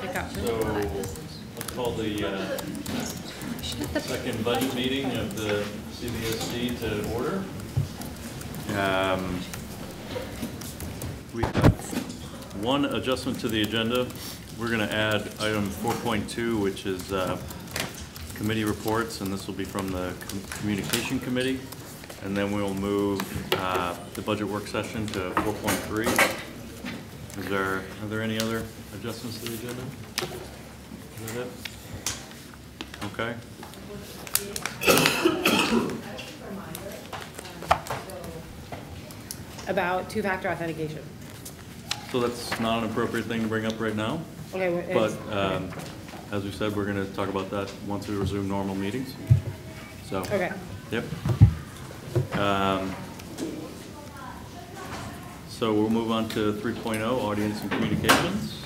So let's call the second budget meeting of the CBSD to order. We have one adjustment to the agenda. We're going to add item 4.2, which is committee reports, and this will be from the Communication Committee. And then we'll move the budget work session to 4.3. Are there any other adjustments to the agenda? Is that it? Okay. About two-factor authentication. So that's not an appropriate thing to bring up right now. Okay. But as we said, we're going to talk about that once we resume normal meetings. So. Okay. Yep. So we'll move on to 3.0, audience and communications.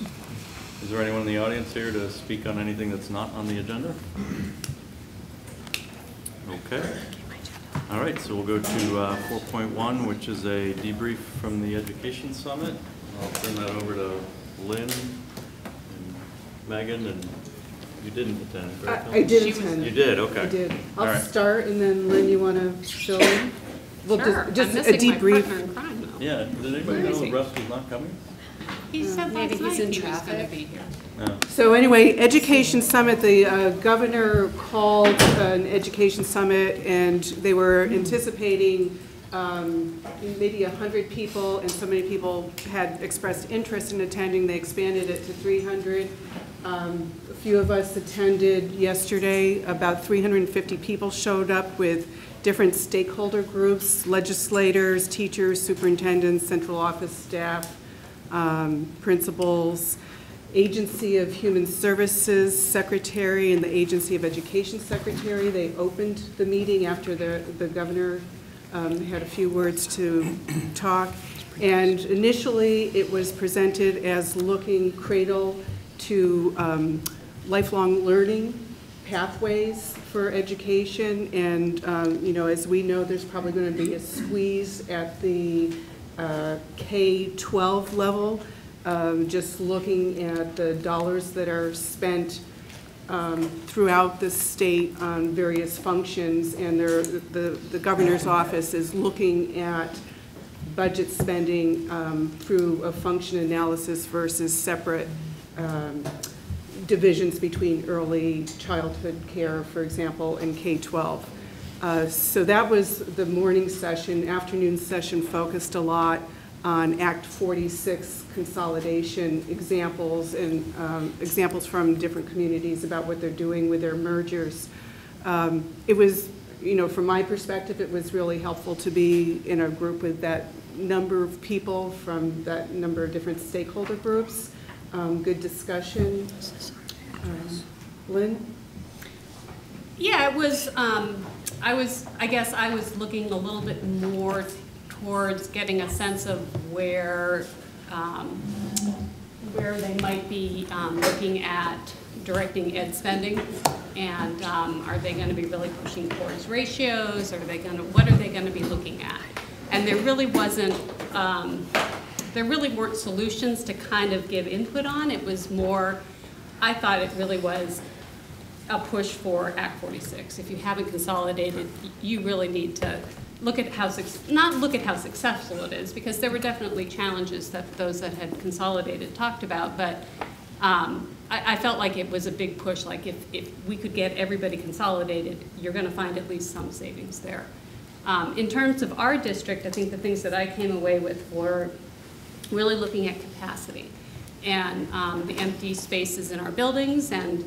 Is there anyone in the audience here to speak on anything that's not on the agenda? Okay. All right, so we'll go to 4.1, which is a debrief from the Education Summit. I'll turn that over to Lynn and Megan, and you didn't attend, right? I did attend. You did, okay. I did. All I'll right. start, and then Lynn, you want to fill in? Well, Sure. just I'm a missing my debrief. partner in crime, though. Yeah, did anybody know Russ was not coming? He said Maybe last he's night in he was traffic. going to be here. No. So anyway, Education Summit, the governor called an Education Summit, and they were anticipating maybe 100 people, and so many people had expressed interest in attending. They expanded it to 300. A few of us attended yesterday. About 350 people showed up with different stakeholder groups, legislators, teachers, superintendents, central office staff, principals, Agency of Human Services Secretary, and the Agency of Education Secretary. They opened the meeting after the governor had a few words to talk. And initially, it was presented as looking cradle to lifelong learning pathways for education. And, you know, as we know, there's probably going to be a squeeze at the K-12 level, just looking at the dollars that are spent throughout the state on various functions, and the governor's office is looking at budget spending through a function analysis versus separate divisions between early childhood care, for example, and K-12. So that was the morning session. Afternoon session focused a lot on Act 46 consolidation examples and examples from different communities about what they're doing with their mergers. It was, you know, from my perspective, it was really helpful to be in a group with that number of people from that number of different stakeholder groups. Good discussion. Lynn? Yeah, it was, I guess I was looking a little bit more towards getting a sense of where they might be looking at directing ed spending, and are they going to be really pushing towards ratios? Or what are they going to be looking at? And there really wasn't, there really weren't solutions to kind of give input on. It was more, I thought it really was a push for Act 46. If you haven't consolidated, you really need to look at how, not look at how successful it is, because there were definitely challenges that those that had consolidated talked about, but I felt like it was a big push. Like if we could get everybody consolidated, you're going to find at least some savings there. In terms of our district, I think the things that I came away with were really looking at capacity and the empty spaces in our buildings, and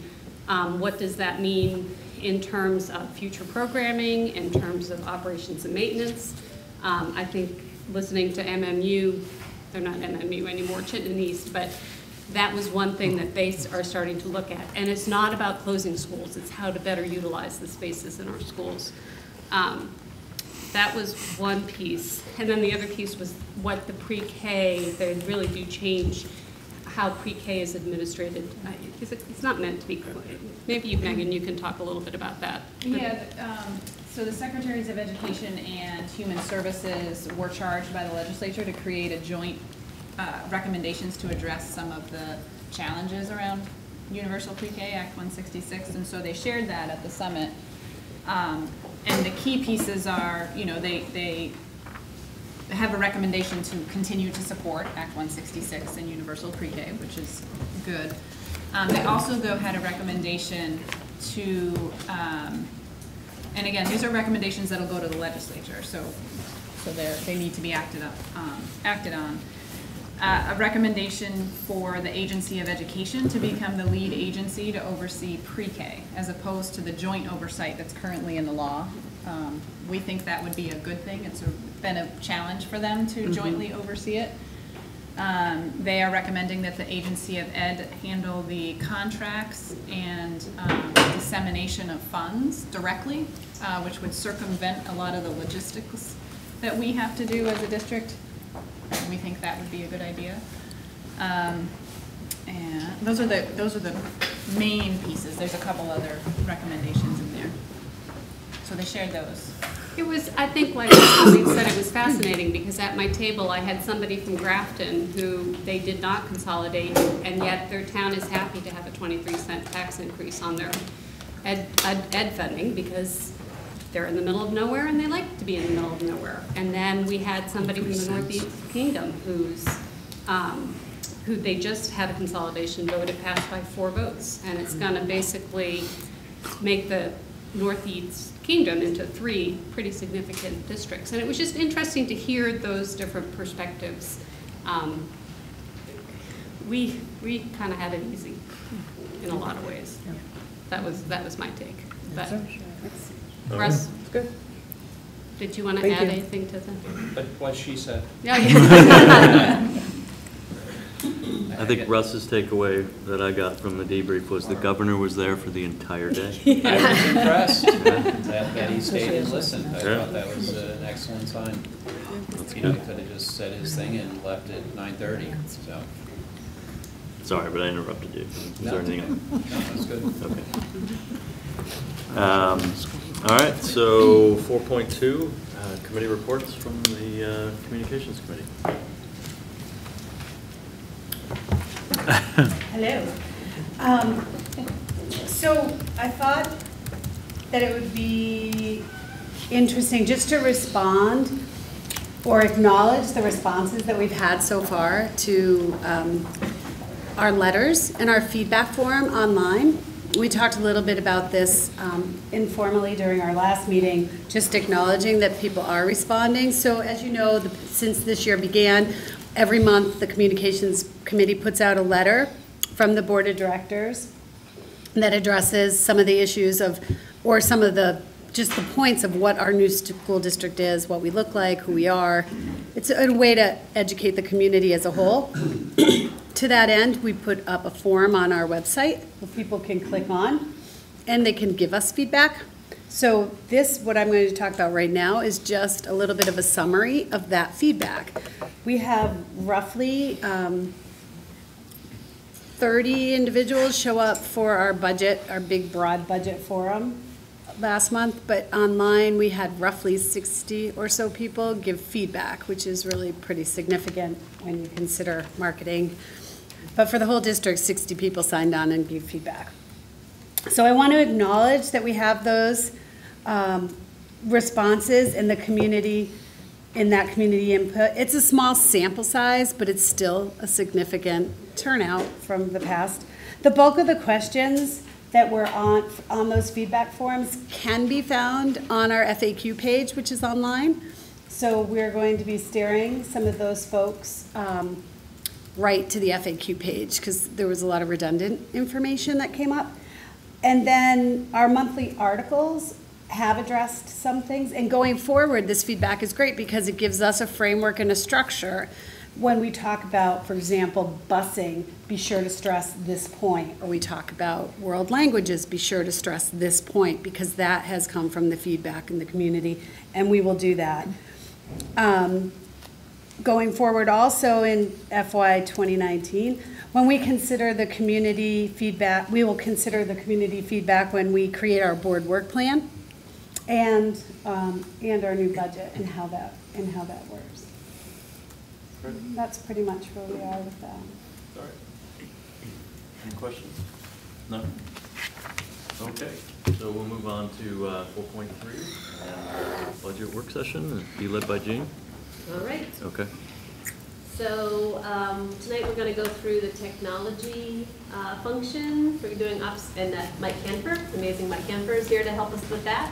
what does that mean in terms of future programming, in terms of operations and maintenance. I think listening to MMU, they're not MMU anymore, Chittenden East, but that was one thing that they are starting to look at. And it's not about closing schools, it's how to better utilize the spaces in our schools. That was one piece. And then the other piece was what the pre-K, they really do change how pre-K is administrated. It's not meant to be, maybe you, Megan, you can talk a little bit about that. Yeah, so the Secretaries of Education and Human Services were charged by the legislature to create a joint recommendations to address some of the challenges around universal pre-K, Act 166, and so they shared that at the summit. And the key pieces are, you know, they have a recommendation to continue to support Act 166 and universal pre-K, which is good. They also, though, had a recommendation to, and again, these are recommendations that'll go to the legislature, so they need to be acted on. A recommendation for the Agency of Education to become the lead agency to oversee pre-K, as opposed to the joint oversight that's currently in the law. We think that would be a good thing. It's been a challenge for them to jointly oversee it. They are recommending that the Agency of Ed handle the contracts and dissemination of funds directly, which would circumvent a lot of the logistics that we have to do as a district. We think that would be a good idea. And those are the main pieces. There's a couple other recommendations in there. So they shared those. It was, I think, like Colleen said, it was fascinating because at my table I had somebody from Grafton who they did not consolidate, and yet their town is happy to have a 23-cent tax increase on their ed funding because they're in the middle of nowhere and they like to be in the middle of nowhere. And then we had somebody from the Northeast Kingdom who they just had a consolidation vote. It passed by 4 votes, and it's going to basically make the Northeast Kingdom into 3 pretty significant districts. And it was just interesting to hear those different perspectives. We kind of had it easy in a lot of ways. That was my take. But Russ, good. Did you want to add anything to that? But what she said. Yeah. Yeah. I think Russ's takeaway that I got from the debrief was the governor was there for the entire day. I was impressed that he stayed and listened. I thought that was an excellent sign. You know, he could have just said his thing and left at 9:30. So. Sorry, but I interrupted you. Is there anything else? No, that's good. Okay. All right, so 4.2, committee reports from the Communications Committee. Hello. So I thought that it would be interesting just to respond or acknowledge the responses that we've had so far to our letters and our feedback form online. We talked a little bit about this informally during our last meeting, just acknowledging that people are responding. So as you know, since this year began, every month the Communications Committee puts out a letter from the Board of Directors that addresses some of the issues of, or some of the, just the points of what our new school district is, what we look like, who we are. It's a way to educate the community as a whole. To that end, we put up a form on our website that people can click on, and they can give us feedback. So this, what I'm going to talk about right now, is just a little bit of a summary of that feedback. We have roughly 30 individuals show up for our budget, our big broad budget forum last month, but online we had roughly 60 or so people give feedback, which is really pretty significant when you consider marketing. But for the whole district, 60 people signed on and gave feedback. So I want to acknowledge that we have those responses in the community, in that community input. It's a small sample size, but it's still a significant turnout from the past. The bulk of the questions that were on those feedback forms can be found on our FAQ page, which is online. So we're going to be steering some of those folks right to the FAQ page because there was a lot of redundant information that came up. And then our monthly articles have addressed some things. And going forward, this feedback is great because it gives us a framework and a structure. When we talk about, for example, busing, be sure to stress this point. Or we talk about world languages, be sure to stress this point because that has come from the feedback in the community, and we will do that. Going forward also in FY 2019, when we consider the community feedback, we will consider the community feedback when we create our board work plan and our new budget and how that works. That's pretty much where we are with that. Any questions? No? Okay, so we'll move on to 4.3, budget work session, be led by Jean. All right. Okay. So tonight we're going to go through the technology function. We're doing ops, and Mike Canfer, amazing Mike Canfer, is here to help us with that.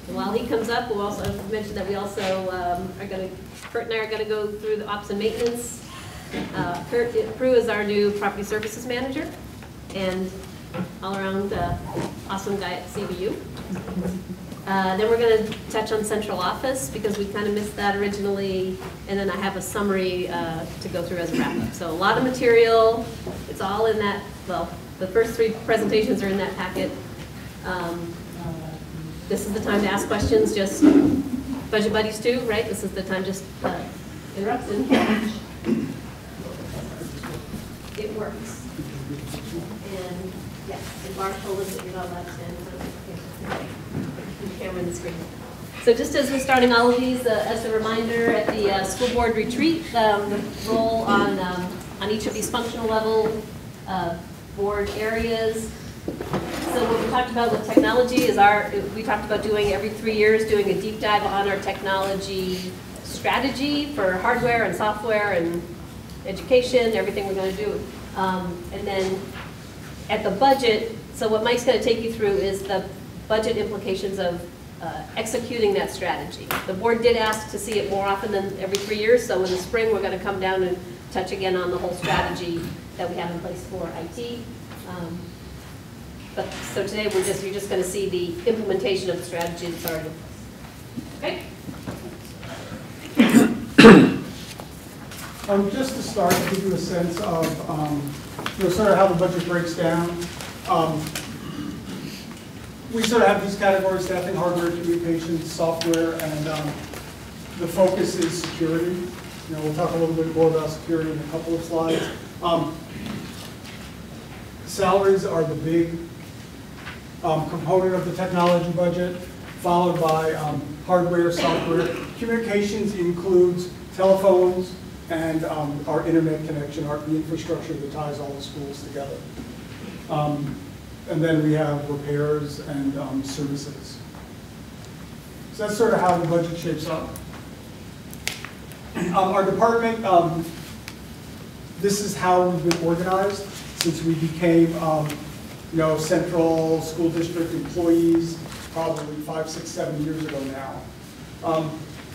And while he comes up, we'll also mention that we also are going to, Kurt and I are going to go through the ops and maintenance. Prue is our new property services manager, and all around awesome guy at CBU. Then we're going to touch on central office because we kind of missed that originally, and then I have a summary to go through as a wrap-up. So a lot of material, it's all in that, well, the first 3 presentations are in that packet. This is the time to ask questions, just budget buddies too, right? This is the time just interrupt and catch. It works. And yes, and Mark told us that you're not allowed to stand in front of the camera and the screen. So just as we're starting all of these, as a reminder, at the school board retreat, the role on each of these functional level board areas. So what we talked about with technology is we talked about doing every 3 years, doing a deep dive on our technology strategy for hardware and software and education, everything we're going to do. And then at the budget, so what Mike's going to take you through is the budget implications of executing that strategy. The board did ask to see it more often than every 3 years, so in the spring we're going to come down and touch again on the whole strategy that we have in place for IT. So today you're just going to see the implementation of the strategy that's already in place. Okay? Just to start, to give you a sense of sort of how the budget breaks down. We sort of have these categories: staffing, hardware, communications, software, and the focus is security. We'll talk a little bit more about security in a couple of slides. Salaries are the big component of the technology budget, followed by hardware, software. Communications includes telephones and our internet connection, the infrastructure that ties all the schools together. And then we have repairs and services. So that's sort of how the budget shapes up. Our department, this is how we've been organized since we became central school district employees probably 5, 6, 7 years ago now.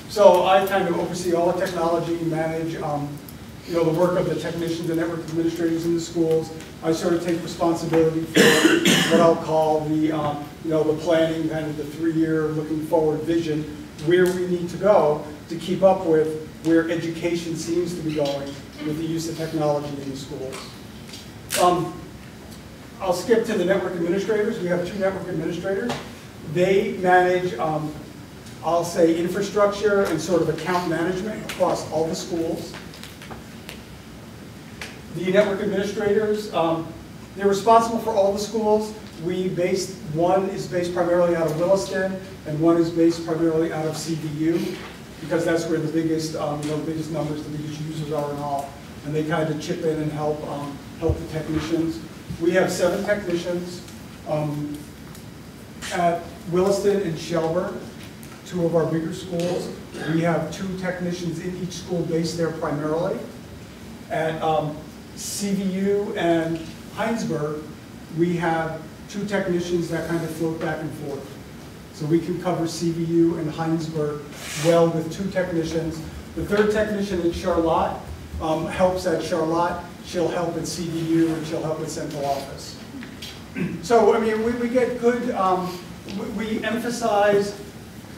So I kind of oversee all the technology, manage the work of the technicians and network administrators in the schools. I sort of take responsibility for what I'll call the the planning, kind of the 3-year looking forward vision, where we need to go to keep up with where education seems to be going with the use of technology in the schools. I'll skip to the network administrators. We have 2 network administrators. They manage, I'll say, infrastructure and sort of account management across all the schools. The network administrators, they're responsible for all the schools. One is based primarily out of Williston, and one is based primarily out of CBU, because that's where the biggest, biggest numbers, the biggest users are and all. And they kind of chip in and help the technicians. We have 7 technicians at Williston and Shelburne, 2 of our bigger schools. We have 2 technicians in each school based there primarily. At CVU and Heinsberg, we have 2 technicians that kind of float back and forth. So we can cover CVU and Heinsberg well with 2 technicians. The 3rd technician in Charlotte helps at Charlotte. She'll help at CVU and she'll help at central office. So, I mean, we get good, we emphasize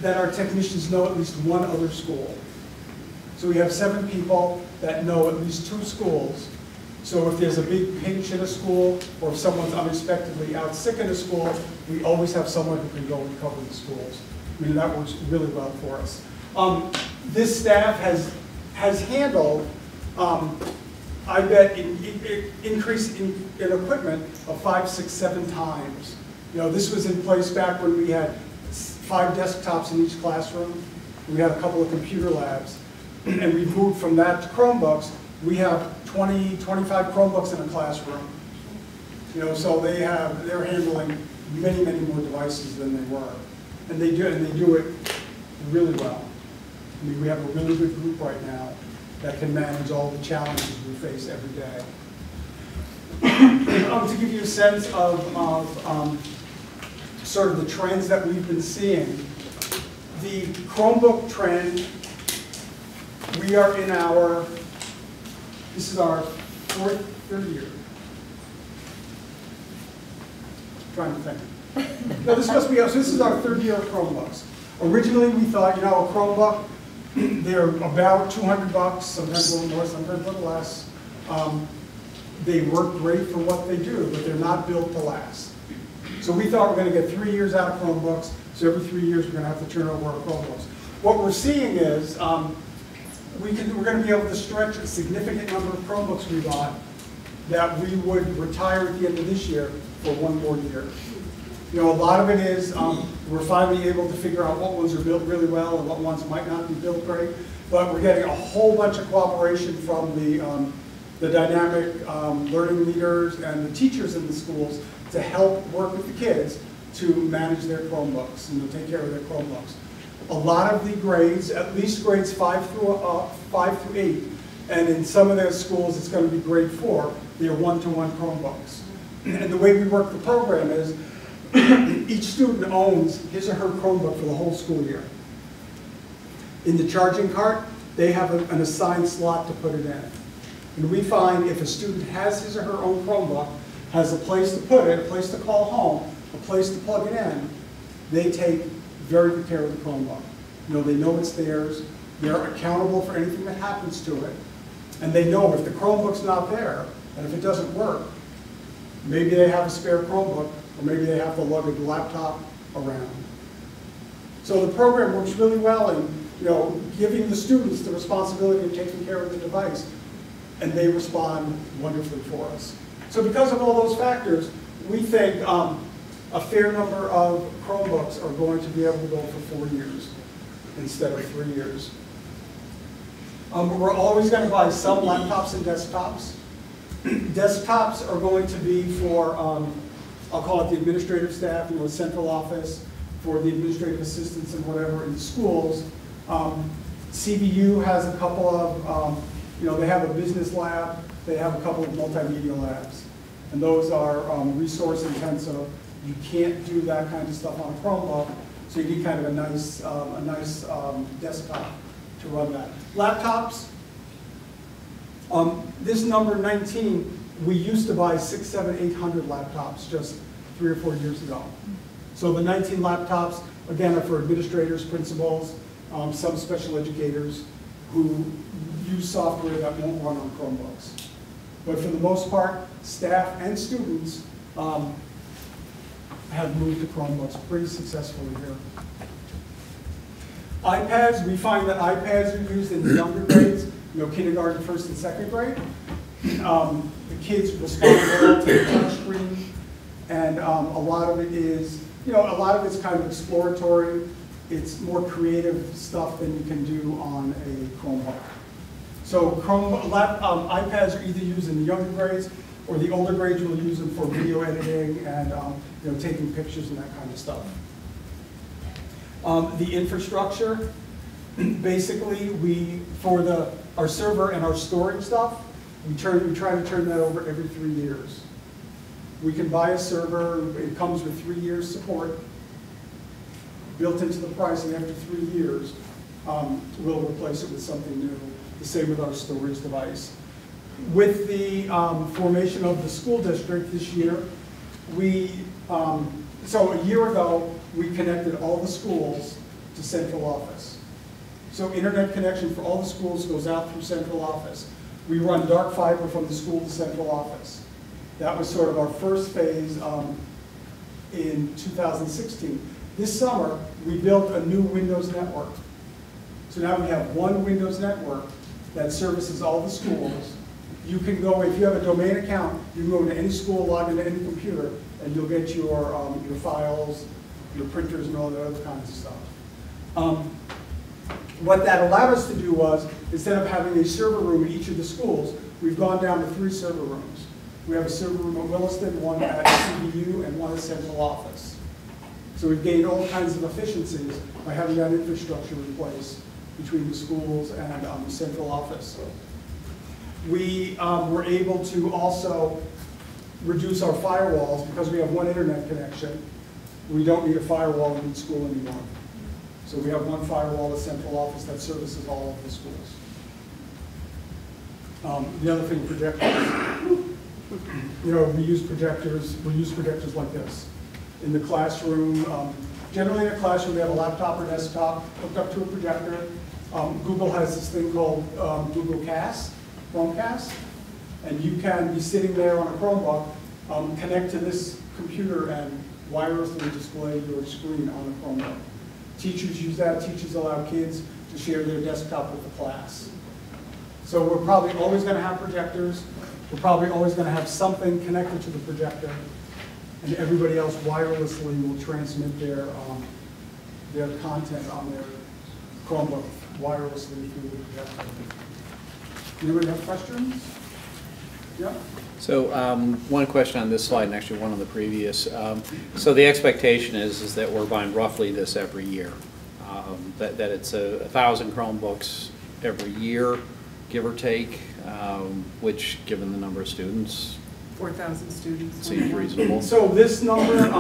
that our technicians know at least one other school. So we have 7 people that know at least 2 schools. So if there's a big pinch in a school, or if someone's unexpectedly out sick in a school, we always have someone who can go and cover the schools. I mean, that works really well for us. This staff has handled, I bet, increase in equipment of 5, 6, 7 times. This was in place back when we had 5 desktops in each classroom. We had a couple of computer labs. And we've moved from that to Chromebooks. We have 20, 25 Chromebooks in a classroom. So they're handling many, many more devices than they were. And they do it really well. I mean, we have a really good group right now that can manage all the challenges we face every day. To give you a sense of sort of the trends that we've been seeing, the Chromebook trend, we are in this is our third year. Trying to think. No, this must be us. This is our third year of Chromebooks. Originally, we thought, a Chromebook, they're about $200, sometimes a little more, sometimes a little less. They work great for what they do, but they're not built to last. So we thought we're going to get 3 years out of Chromebooks, so every 3 years we're going to have to turn over our Chromebooks. What we're seeing is we're going to be able to stretch a significant number of Chromebooks we bought that we would retire at the end of this year for 1 more year. A lot of it is we're finally able to figure out what ones are built really well and what ones might not be built great, but we're getting a whole bunch of cooperation from the dynamic learning leaders and the teachers in the schools to help work with the kids to manage their Chromebooks and to take care of their Chromebooks. A lot of the grades, at least grades 5 through 8, and in some of those schools it's going to be grade 4, they're one-to-one Chromebooks. And the way we work the program is each student owns his or her Chromebook for the whole school year. In the charging cart, they have an assigned slot to put it in. And we find if a student has his or her own Chromebook, has a place to put it, a place to call home, a place to plug it in, they take very good care of the Chromebook. They know it's theirs, they're accountable for anything that happens to it, and they know if the Chromebook's not there, and if it doesn't work, maybe they have a spare Chromebook, or maybe they have to lug a laptop around. So the program works really well in giving the students the responsibility of taking care of the device, and they respond wonderfully for us. So because of all those factors, we think a fair number of Chromebooks are going to be able to go for 4 years instead of 3 years. We're always going to buy some laptops and desktops. Desktops are going to be for, I'll call it the administrative staff, central office, for the administrative assistants and whatever in the schools. CVU has a couple of, they have a business lab, they have a couple of multimedia labs. And those are resource intensive. You can't do that kind of stuff on a Chromebook, so you need kind of a nice desktop to run that. Laptops, this number 19, we used to buy 600, 700, 800 laptops just 3 or 4 years ago. So the 19 laptops, again, are for administrators, principals, some special educators who use software that won't run on Chromebooks. But for the most part, staff and students have moved to Chromebooks pretty successfully here. iPads, we find that iPads are used in the younger grades, kindergarten, 1st and 2nd grade. The kids respond well to the touch screen, and a lot of it is, a lot of it's kind of exploratory. It's more creative stuff than you can do on a Chromebook. So iPads are either used in the younger grades, or the older grades will use them for video editing and taking pictures and that kind of stuff. The infrastructure, basically, for our server and our storage stuff, we try to turn that over every 3 years. We can buy a server, it comes with 3 years support built into the price, and after 3 years, we'll replace it with something new. The same with our storage device. With the formation of the school district this year, so a year ago, we connected all the schools to central office. So internet connection for all the schools goes out through central office. We run dark fiber from the school to central office. That was sort of our first phase in 2016. This summer, we built a new Windows network. So now we have one Windows network that services all the schools. You can go, if you have a domain account, you can go into any school, log into any computer, and you'll get your files, your printers, and all the other kinds of stuff. What that allowed us to do was, instead of having a server room in each of the schools, we've gone down to 3 server rooms. We have a server room at Williston, one at CVU, and one at central office. So we've gained all kinds of efficiencies by having that infrastructure in place between the schools and the central office. We were able to also reduce our firewalls because we have one internet connection. We don't need a firewall in each school anymore. So we have one firewall at central office that services all of the schools. The other thing, projectors. You know, we use projectors like this. In the classroom, generally in a classroom, we have a laptop or desktop hooked up to a projector. Google has this thing called Google Chromecast, and you can be sitting there on a Chromebook, connect to this computer and wirelessly display your screen on the Chromebook. Teachers use that. Teachers allow kids to share their desktop with the class. So we're probably always going to have projectors. We're probably always going to have something connected to the projector, and everybody else wirelessly will transmit their content on their Chromebook wirelessly through the projector. Anybody have questions? Yeah? So one question on this slide, and actually one on the previous. So the expectation is that we're buying roughly this every year, that it's 1,000 Chromebooks every year, give or take, which, given the number of students, 4,000 students. seems reasonable. So this number,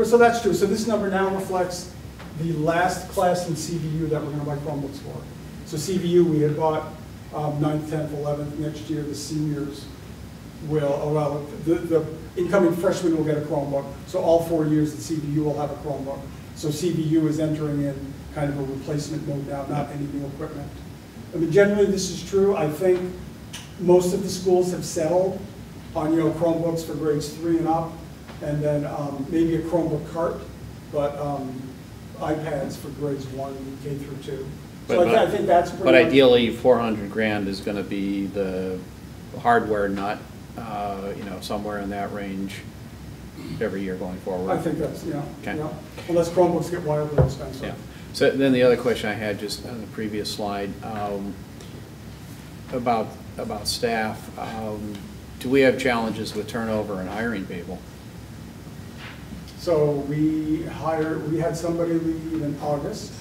so that's true. So this number now reflects the last class in CVU that we're going to buy Chromebooks for. So CVU, we had bought 9th, 10th, 11th. Next year, the seniors will, the incoming freshmen will get a Chromebook. So all 4 years at CVU will have a Chromebook. So CVU is entering in kind of a replacement mode now, not any new equipment. I mean, generally this is true. I think most of the schools have settled on, you know, Chromebooks for grades 3 and up, and then maybe a Chromebook cart, but iPads for grades 1, K through 2. So I think that's pretty But much, ideally, 400 grand is going to be the hardware nut, you know, somewhere in that range every year going forward. I think that's, yeah, Okay. yeah. Unless Chromebooks get wildly expensive. Yeah. So then the other question I had just on the previous slide, about staff, do we have challenges with turnover and hiring people? So we had somebody leave in August,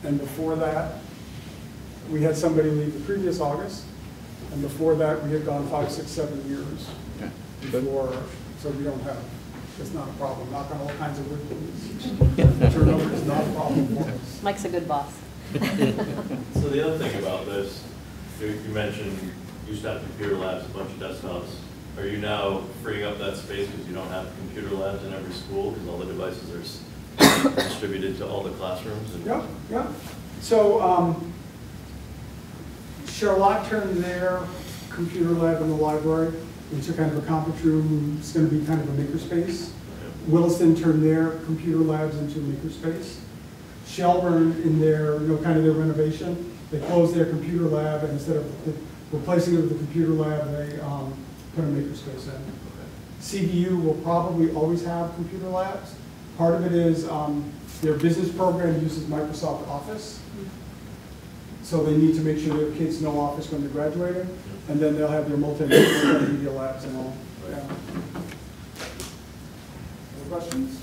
and before that, we had somebody leave the previous August, and before that, we had gone 5, 6, 7 years Okay. before, so we don't have, it's not a problem. Knock on all kinds of wood, please. Turnover is not a problem for us. Mike's a good boss. So the other thing about this, you mentioned you used to have computer labs, a bunch of desktops. Are you now freeing up that space because you don't have computer labs in every school because all the devices are distributed to all the classrooms? And Yeah, yeah. So Charlotte turned their computer lab in the library into kind of a conference room. It's going to be kind of a makerspace. Williston turned their computer labs into a makerspace. Shelburne, in their, you know, kind of their renovation, they closed their computer lab, and instead of replacing it with a computer lab, they put a makerspace in. CVU will probably always have computer labs. Part of it is their business program uses Microsoft Office. So they need to make sure their kids know Office when they're graduating. And then they'll have their multimedia labs and all. Yeah. Other questions?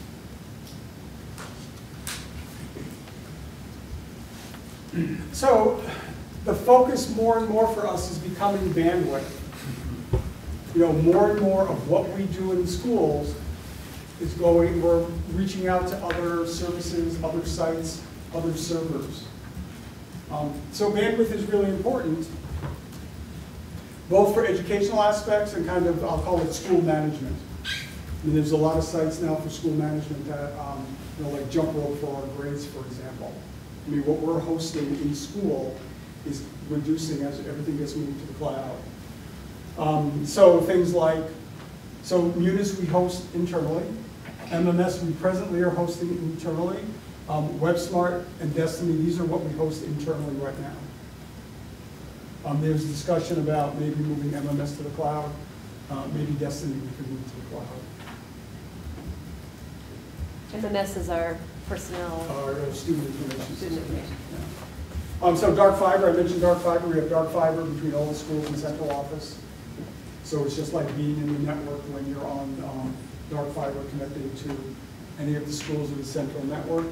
So the focus more and more for us is becoming bandwidth. You know, more and more of what we do in schools is we're reaching out to other services, other sites, other servers. So bandwidth is really important, both for educational aspects and kind of, I'll call it school management. I mean, there's a lot of sites now for school management that, you know, like Jump Rope for our grades, for example. I mean, what we're hosting in school is reducing as everything gets moved to the cloud. So things like, so Munis we host internally. MMS we presently are hosting internally. WebSmart and Destiny, these are what we host internally right now. There's discussion about maybe moving MMS to the cloud. Maybe Destiny we could move to the cloud. MMS is our personnel. Our student information system. Student information. Yeah. So dark fiber, I mentioned dark fiber. We have dark fiber between all the schools and central office. So it's just like being in the network when you're on dark fiber connected to any of the schools in the central network.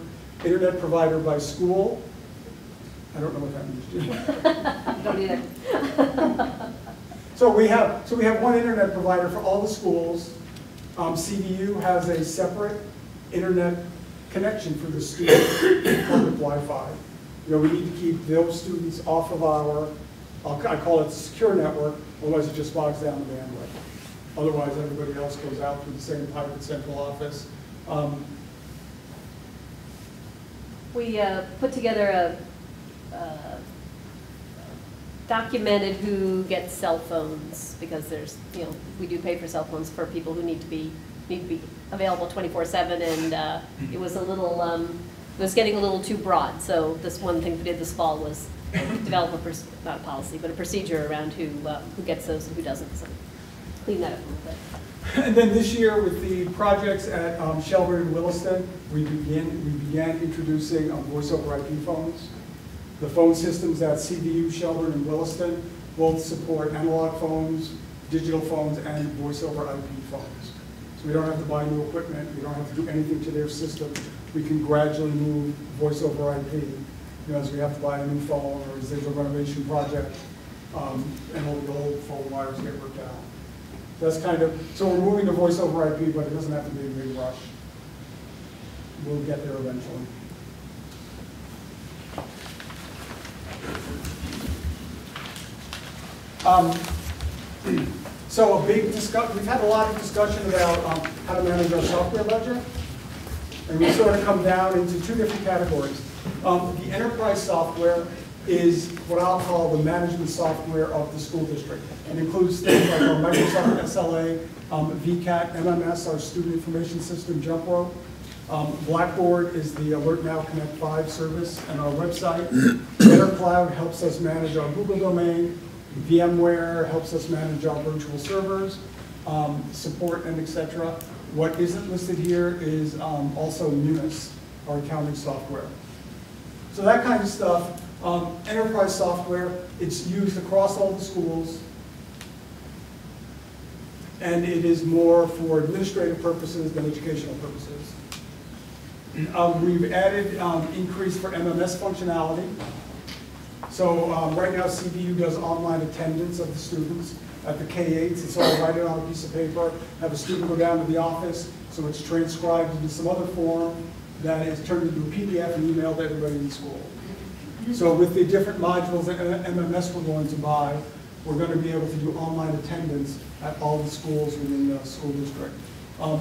Internet provider by school. I don't know what that means. Don't either. So we have one internet provider for all the schools. CVU has a separate internet connection for the student public Wi-Fi. You know, we need to keep those students off of our, I call it secure network, otherwise it just bogs down the bandwidth. Otherwise, everybody else goes out through the same private central office. We put together documented who gets cell phones, because there's, you know, we do pay for cell phones for people who need to be available 24/7, and it was a little, it was getting a little too broad. So this one thing we did this fall was develop not a policy, but a procedure around who gets those and who doesn't. So clean that up a little bit. And then this year with the projects at Shelburne and Williston, we began introducing voice over IP phones. The phone systems at CVU, Shelburne, and Williston both support analog phones, digital phones, and voice over IP phones. So we don't have to buy new equipment, we don't have to do anything to their system. We can gradually move voice over IP, you know, as we have to buy a new phone or as there's a renovation project, and all the old phone wires get ripped out. That's kind of, so we're moving to voice over IP, but it doesn't have to be a big rush. We'll get there eventually. So we've had a lot of discussion about how to manage our software budget. And we sort of come down into two different categories. The enterprise software is what I'll call the management software of the school district. It includes things like our Microsoft SLA, VCAT, MMS, our student information system, jump rope. Blackboard is the Alert Now Connect 5 service and our website. Better Cloud helps us manage our Google domain. VMware helps us manage our virtual servers, support, and etc. What isn't listed here is also Munis, our accounting software. So that kind of stuff, enterprise software, it's used across all the schools, and it is more for administrative purposes than educational purposes. We've added increase for MMS functionality. So right now CVU does online attendance of the students. At the K-8s, it's all write it on a piece of paper, have a student go down to the office, so it's transcribed into some other form that is turned into a PDF and emailed to everybody in the school. So with the different modules that MMS we're going to buy, we're going to be able to do online attendance at all the schools within the school district.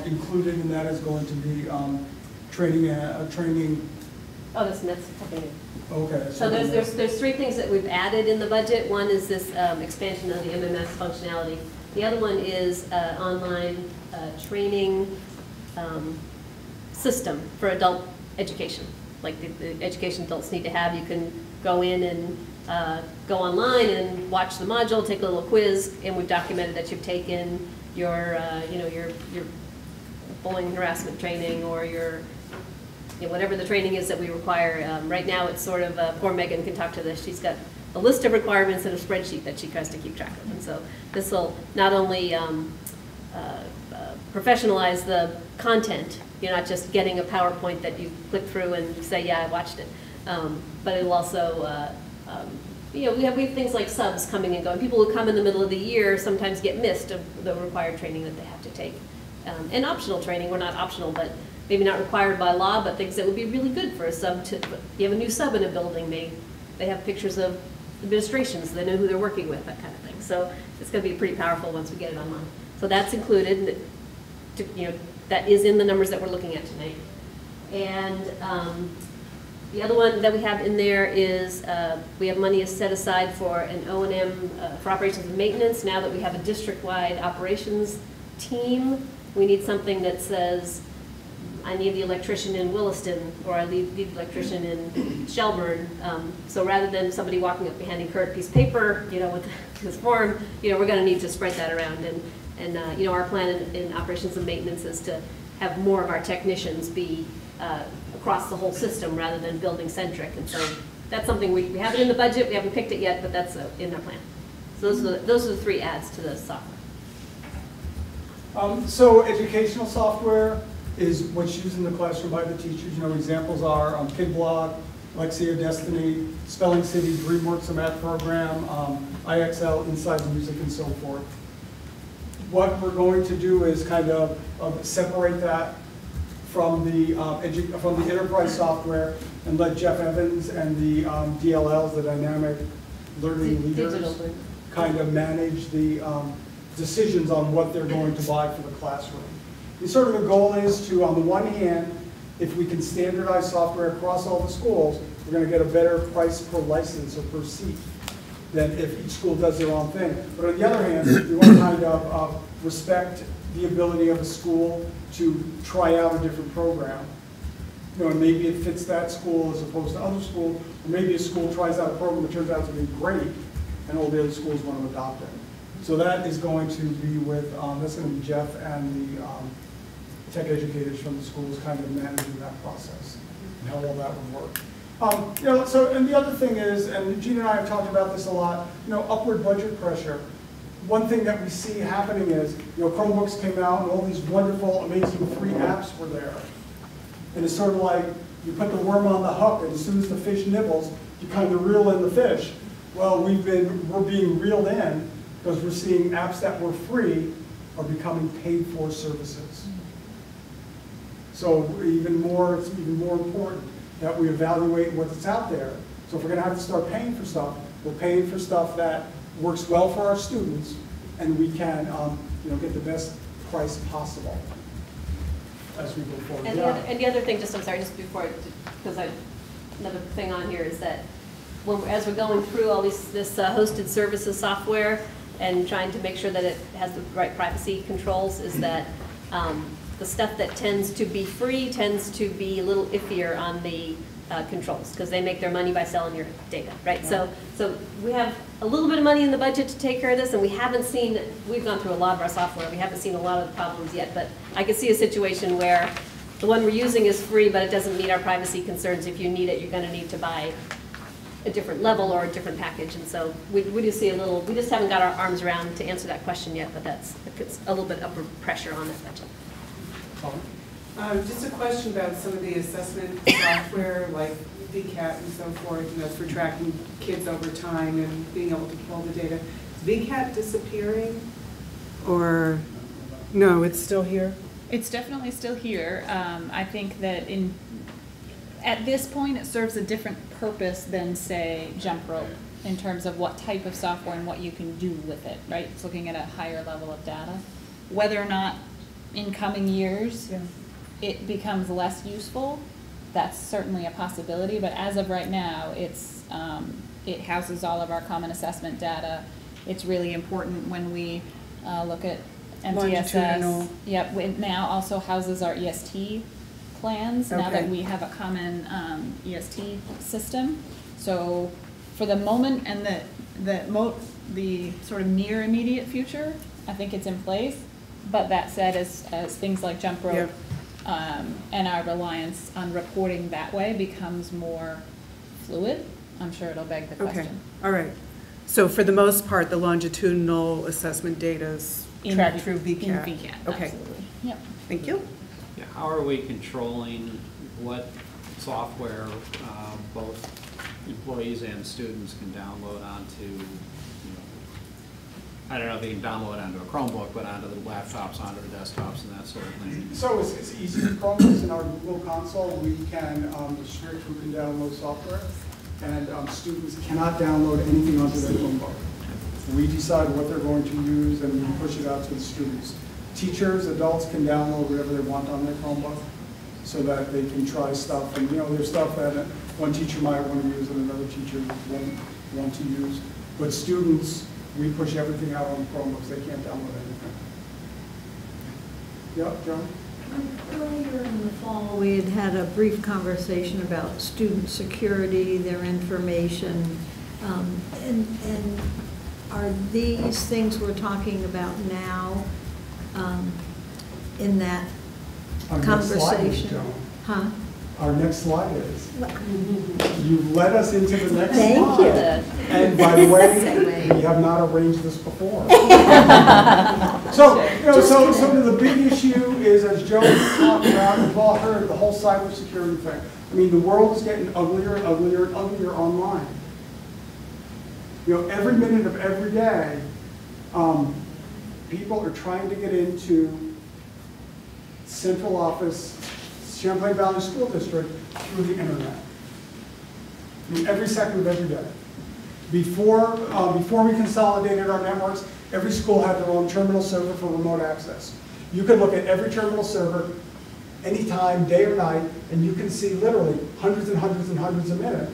Included in that is going to be training. Oh, that's something new. Okay. So there's three things that we've added in the budget. One is this expansion of the MMS functionality. The other one is online training system for adult education, like the education adults need to have. You can go in and go online and watch the module, take a little quiz, and we've documented that you've taken your your bullying harassment training or your whatever the training is that we require. Right now it's sort of, poor Megan can talk to this, she's got a list of requirements and a spreadsheet that she tries to keep track of. And so this will not only professionalize the content, you're not just getting a PowerPoint that you click through and say, yeah, I watched it, but it'll also, we have things like subs coming and going. People who come in the middle of the year sometimes get missed of the required training that they have to take. And optional training, we're not optional, but maybe not required by law, but things that would be really good for a sub to, you have a new sub in a building, they have pictures of administrations, they know who they're working with, that kind of thing. So it's going to be pretty powerful once we get it online. So that's included, that is in the numbers that we're looking at tonight. And the other one that we have in there is we have money set aside for an O&M for operations and maintenance. Now that we have a district-wide operations team, we need something that says, I need the electrician in Williston, or I need the electrician in Shelburne. So rather than somebody walking up and handing Kurt a piece of paper, with his form, we're going to need to spread that around. And our plan in operations and maintenance is to have more of our technicians be across the whole system rather than building centric. And so that's something we have it in the budget. We haven't picked it yet, but that's in our plan. So those are the three adds to the software. So educational software is what's used in the classroom by the teachers. You know, examples are KidBlock, Lexia, Destiny, Spelling City, DreamWorks, a math program, IXL, Inside Music, and so forth. What we're going to do is kind of separate that from the enterprise software and let Jeff Evans and the DLLs, the dynamic learning leaders, kind of manage the decisions on what they're going to buy for the classroom. And sort of the goal is to, on the one hand, if we can standardize software across all the schools, we're going to get a better price per license or per seat than if each school does their own thing. But on the other hand, we want to kind of respect the ability of a school to try out a different program. You know, and maybe it fits that school as opposed to other schools, or maybe a school tries out a program that turns out to be great, and all the other schools want to adopt it. So that is going to be with, that's going to be Jeff and the tech educators from the schools kind of managing that process and how all that would work. You know, so, and the other thing is, and Gene and I have talked about this a lot, you know, upward budget pressure. One thing that we see happening is, you know, Chromebooks came out and all these wonderful, amazing free apps were there. And it's sort of like you put the worm on the hook, and as soon as the fish nibbles, you kind of reel in the fish. Well, we're being reeled in because we're seeing apps that were free are becoming paid for services. So it's even more important that we evaluate what's out there. So if we're going to have to start paying for stuff, we're paying for stuff that works well for our students, and we can you know, get the best price possible as we go forward. And the other thing, just I'm sorry, just before, because another thing on here is that as we're going through all this hosted services software and trying to make sure that it has the right privacy controls, is that the stuff that tends to be free tends to be a little iffier on the controls, because they make their money by selling your data, right? So we have a little bit of money in the budget to take care of this, and we've gone through a lot of our software. We haven't seen a lot of the problems yet, but I could see a situation where the one we're using is free, but it doesn't meet our privacy concerns. If you need it, you're going to need to buy a different level or a different package, and so we do see we just haven't got our arms around to answer that question yet, but it puts a little bit upward pressure on that budget. Just a question about some of the assessment software, like VCAT and so forth, you know, for tracking kids over time and being able to pull the data. Is VCAT disappearing, or no, it's still here? It's definitely still here. I think that at this point it serves a different purpose than, say, Jump Rope in terms of what type of software and what you can do with it, right? It's looking at a higher level of data. Whether or not in coming years it becomes less useful, that's certainly a possibility, but as of right now, it houses all of our common assessment data. It's really important when we look at MTSS. Yep, it now also houses our EST plans, now that we have a common EST system. So for the moment and the sort of near immediate future, I think it's in place. But that said, as things like Jump Rope and our reliance on reporting that way becomes more fluid, I'm sure it'll beg the question. Okay, all right. So for the most part, the longitudinal assessment data is tracked through VCAT? In VCAT, okay. Absolutely. Yep. Thank you. Yeah, how are we controlling what software both employees and students can download onto, you know, I don't know if they can download onto a Chromebook, but onto the laptops, onto the desktops, and that sort of thing? So it's easy with Chromebooks. In our Google console, we can restrict who can download software, and students cannot download anything onto their Chromebook. We decide what they're going to use, and we push it out to the students. Teachers, adults can download whatever they want on their Chromebook so that they can try stuff. And, you know, there's stuff that one teacher might want to use and another teacher won't want to use. But students, we push everything out on Chromebooks. They can't download anything. Yeah, John? Earlier in the fall, we had a brief conversation about student security, their information, and are these things we're talking about now in that conversation? Huh? Our next slide is. You led us into the next Thank slide. you. And by the way, we have not arranged this before. So, so the big issue is, as Joe talked about, we've all heard the whole cybersecurity thing. I mean, the world is getting uglier and uglier and uglier online. You know, every minute of every day, people are trying to get into central office, Champlain Valley School District, through the internet. I mean, every second of every day. Before we consolidated our networks, every school had their own terminal server for remote access. You could look at every terminal server anytime, day or night, and you can see literally hundreds and hundreds and hundreds a minute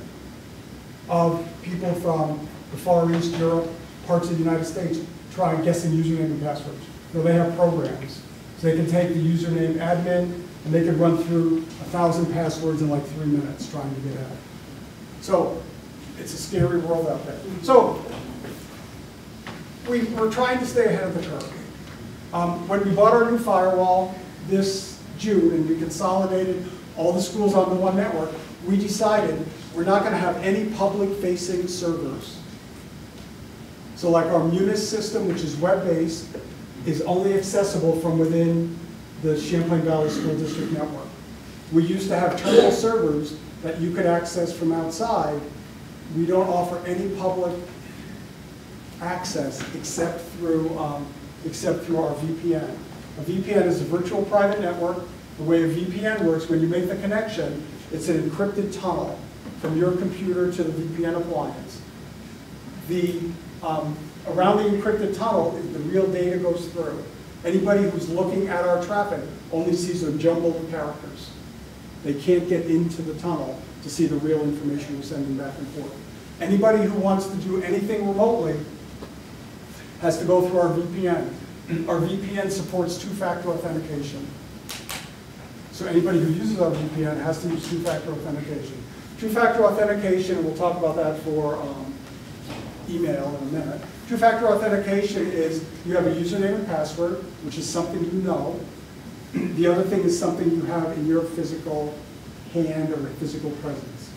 of people from the Far East, Europe, parts of the United States trying guessing username and passwords. So they have programs. So they can take the username admin and they can run through 1,000 passwords in like 3 minutes trying to get at. So it's a scary world out there. So we're trying to stay ahead of the curve. When we bought our new firewall this June and we consolidated all the schools onto one network, we decided we're not going to have any public-facing servers. So like our Munis system, which is web-based, is only accessible from within the Champlain Valley School District network. We used to have terminal servers that you could access from outside. We don't offer any public access except through our VPN. A VPN is a virtual private network. The way a VPN works, when you make the connection, it's an encrypted tunnel from your computer to the VPN appliance. Around the encrypted tunnel, the real data goes through. Anybody who's looking at our traffic only sees a jumble of characters. They can't get into the tunnel to see the real information we're sending back and forth. Anybody who wants to do anything remotely has to go through our VPN. Our VPN supports two-factor authentication. So anybody who uses our VPN has to use two-factor authentication. Two-factor authentication, and we'll talk about that for email in a minute. Two-factor authentication is you have a username and password, which is something you know. The other thing is something you have in your physical hand or a physical presence.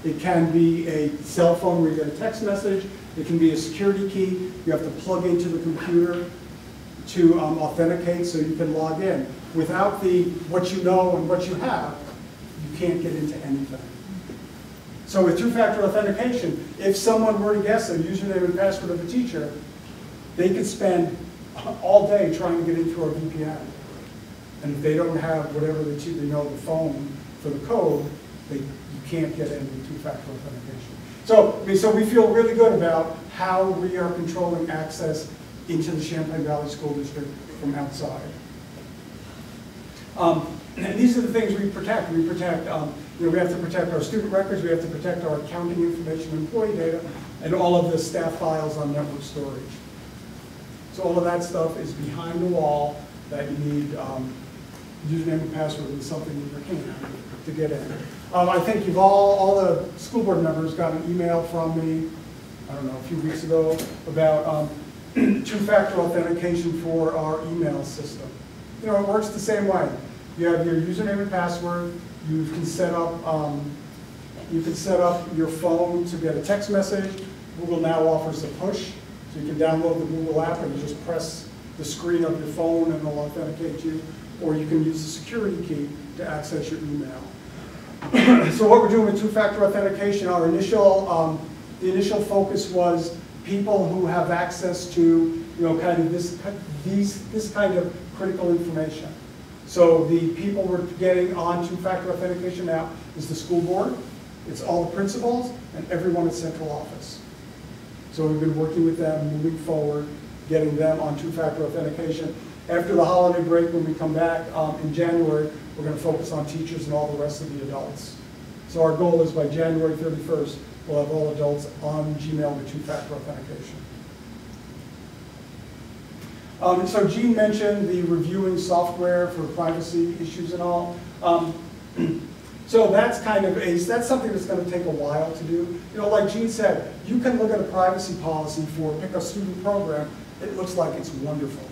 It can be a cell phone where you get a text message. It can be a security key. You have to plug into the computer to authenticate so you can log in. Without what you know and what you have, you can't get into anything. So with two-factor authentication, if someone were to guess a username and password of a teacher, they could spend all day trying to get into our VPN. And if they don't have whatever they know, the phone for the code, you can't get into two-factor authentication. So we feel really good about how we are controlling access into the Champlain Valley School District from outside. And these are the things we protect. We protect, we have to protect our student records, we have to protect our accounting information, employee data, and all of the staff files on network storage. So all of that stuff is behind the wall that you need username and password and something in your hand to get in. I think you've all the school board members got an email from me, I don't know, a few weeks ago about two-factor authentication for our email system. You know, it works the same way. You have your username and password. You can set up your phone to get a text message. Google now offers a push, so you can download the Google app and you just press the screen of your phone and it'll authenticate you. Or you can use the security key to access your email. So what we're doing with two-factor authentication, our initial the initial focus was people who have access to kind of this kind of critical information. So the people we're getting on two-factor authentication now is the school board, it's all the principals, and everyone at central office. So we've been working with them, moving forward, getting them on two-factor authentication. After the holiday break, when we come back in January, we're going to focus on teachers and all the rest of the adults. So our goal is by January 31st, we'll have all adults on Gmail with two-factor authentication. So Jean mentioned the reviewing software for privacy issues and all. So that's that's something that's going to take a while to do. You know, like Jean said, you can look at a privacy policy for pick a student program. It looks like it's wonderful,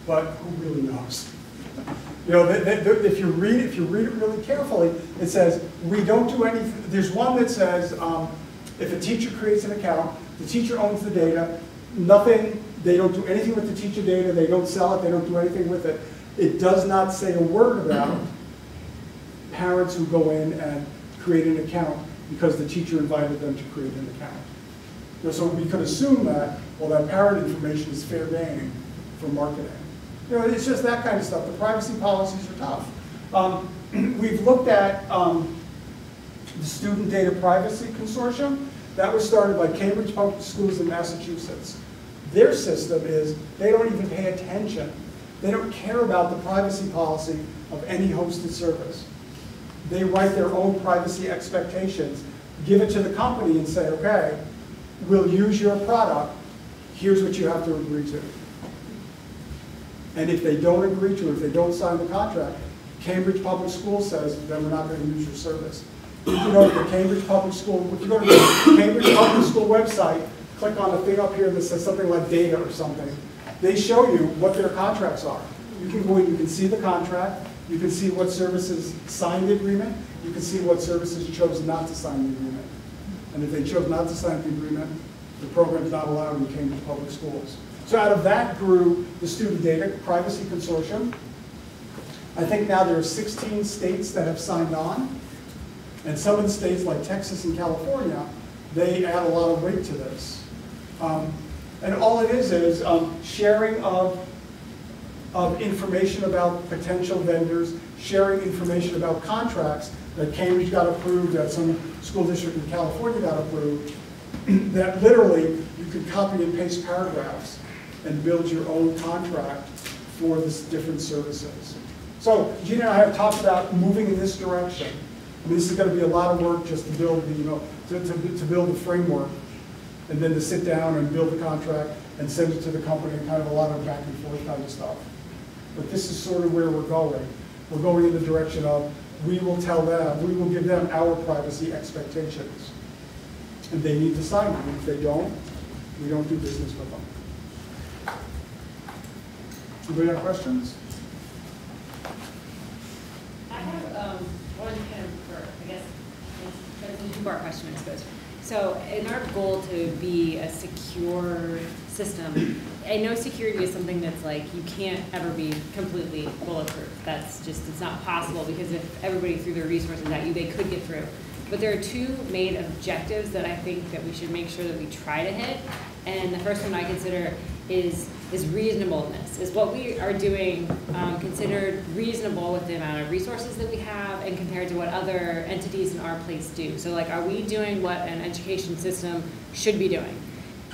but who really knows? You know, if you read it really carefully, it says we don't do anything. There's one that says If a teacher creates an account, the teacher owns the data, nothing, they don't do anything with the teacher data, they don't sell it, they don't do anything with it. It does not say a word about parents who go in and create an account because the teacher invited them to create an account. So we could assume that, well, that parent information is fair game for marketing. It's just that kind of stuff. The privacy policies are tough. We've looked at the Student Data Privacy Consortium. That was started by Cambridge Public Schools in Massachusetts. Their system is they don't even pay attention. They don't care about the privacy policy of any hosted service. They write their own privacy expectations, give it to the company and say, okay, we'll use your product, here's what you have to agree to. And if they don't agree to it, if they don't sign the contract, Cambridge Public Schools says, then we're not going to use your service. If you go to the Cambridge Public School, if you go to the Cambridge Public School website, click on the thing up here that says something like data or something, they show you what their contracts are. You can go in, you can see the contract, you can see what services signed the agreement, you can see what services chose not to sign the agreement. And if they chose not to sign the agreement, the program is not allowed in Cambridge Public Schools. So out of that grew the Student Data Privacy Consortium. I think now there are 16 states that have signed on. And some of the states, like Texas and California, they add a lot of weight to this. And all it is sharing of information about potential vendors, sharing information about contracts that Cambridge got approved, that some school district in California got approved, that literally you could copy and paste paragraphs and build your own contract for the different services. So Gina and I have talked about moving in this direction. I mean, this is going to be a lot of work just to build the, to build the framework, and then to sit down and build the contract and send it to the company, and kind of a lot of back and forth kind of stuff. But this is sort of where we're going. We're going in the direction of we will tell them, we will give them our privacy expectations. And they need to sign them. If they don't, we don't do business with them. Anybody have questions? I have one kind of, I guess, it's a two-part question, I suppose. So in our goal to be a secure system, I know security is something that's like, you can't ever be completely bulletproof. That's just, it's not possible, because if everybody threw their resources at you, they could get through. But there are two main objectives that I think that we should make sure that we try to hit. And the first one I consider is reasonableness. Is what we are doing considered reasonable with the amount of resources that we have and compared to what other entities in our place do? So like, are we doing what an education system should be doing?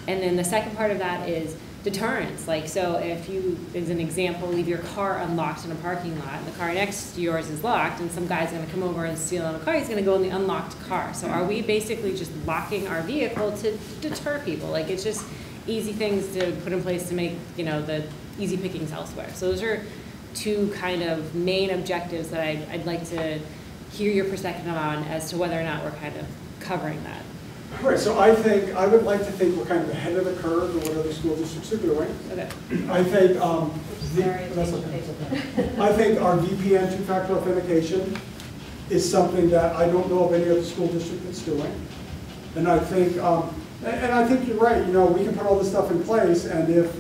And then the second part of that is deterrence. Like, so if you, as an example, leave your car unlocked in a parking lot, and the car next to yours is locked, and some guy's gonna come over and steal a car, he's gonna go in the unlocked car. So are we basically just locking our vehicle to deter people? Like, it's just easy things to put in place to make, you know, the easy pickings elsewhere. So those are two kind of main objectives that I'd like to hear your perspective on as to whether or not we're kind of covering that. Right, so I would like to think we're kind of ahead of the curve in what other school districts are doing. Okay. I think, I think our VPN, two-factor authentication, is something that I don't know of any other school district that's doing. And I think, I think you're right, you know, we can put all this stuff in place, and if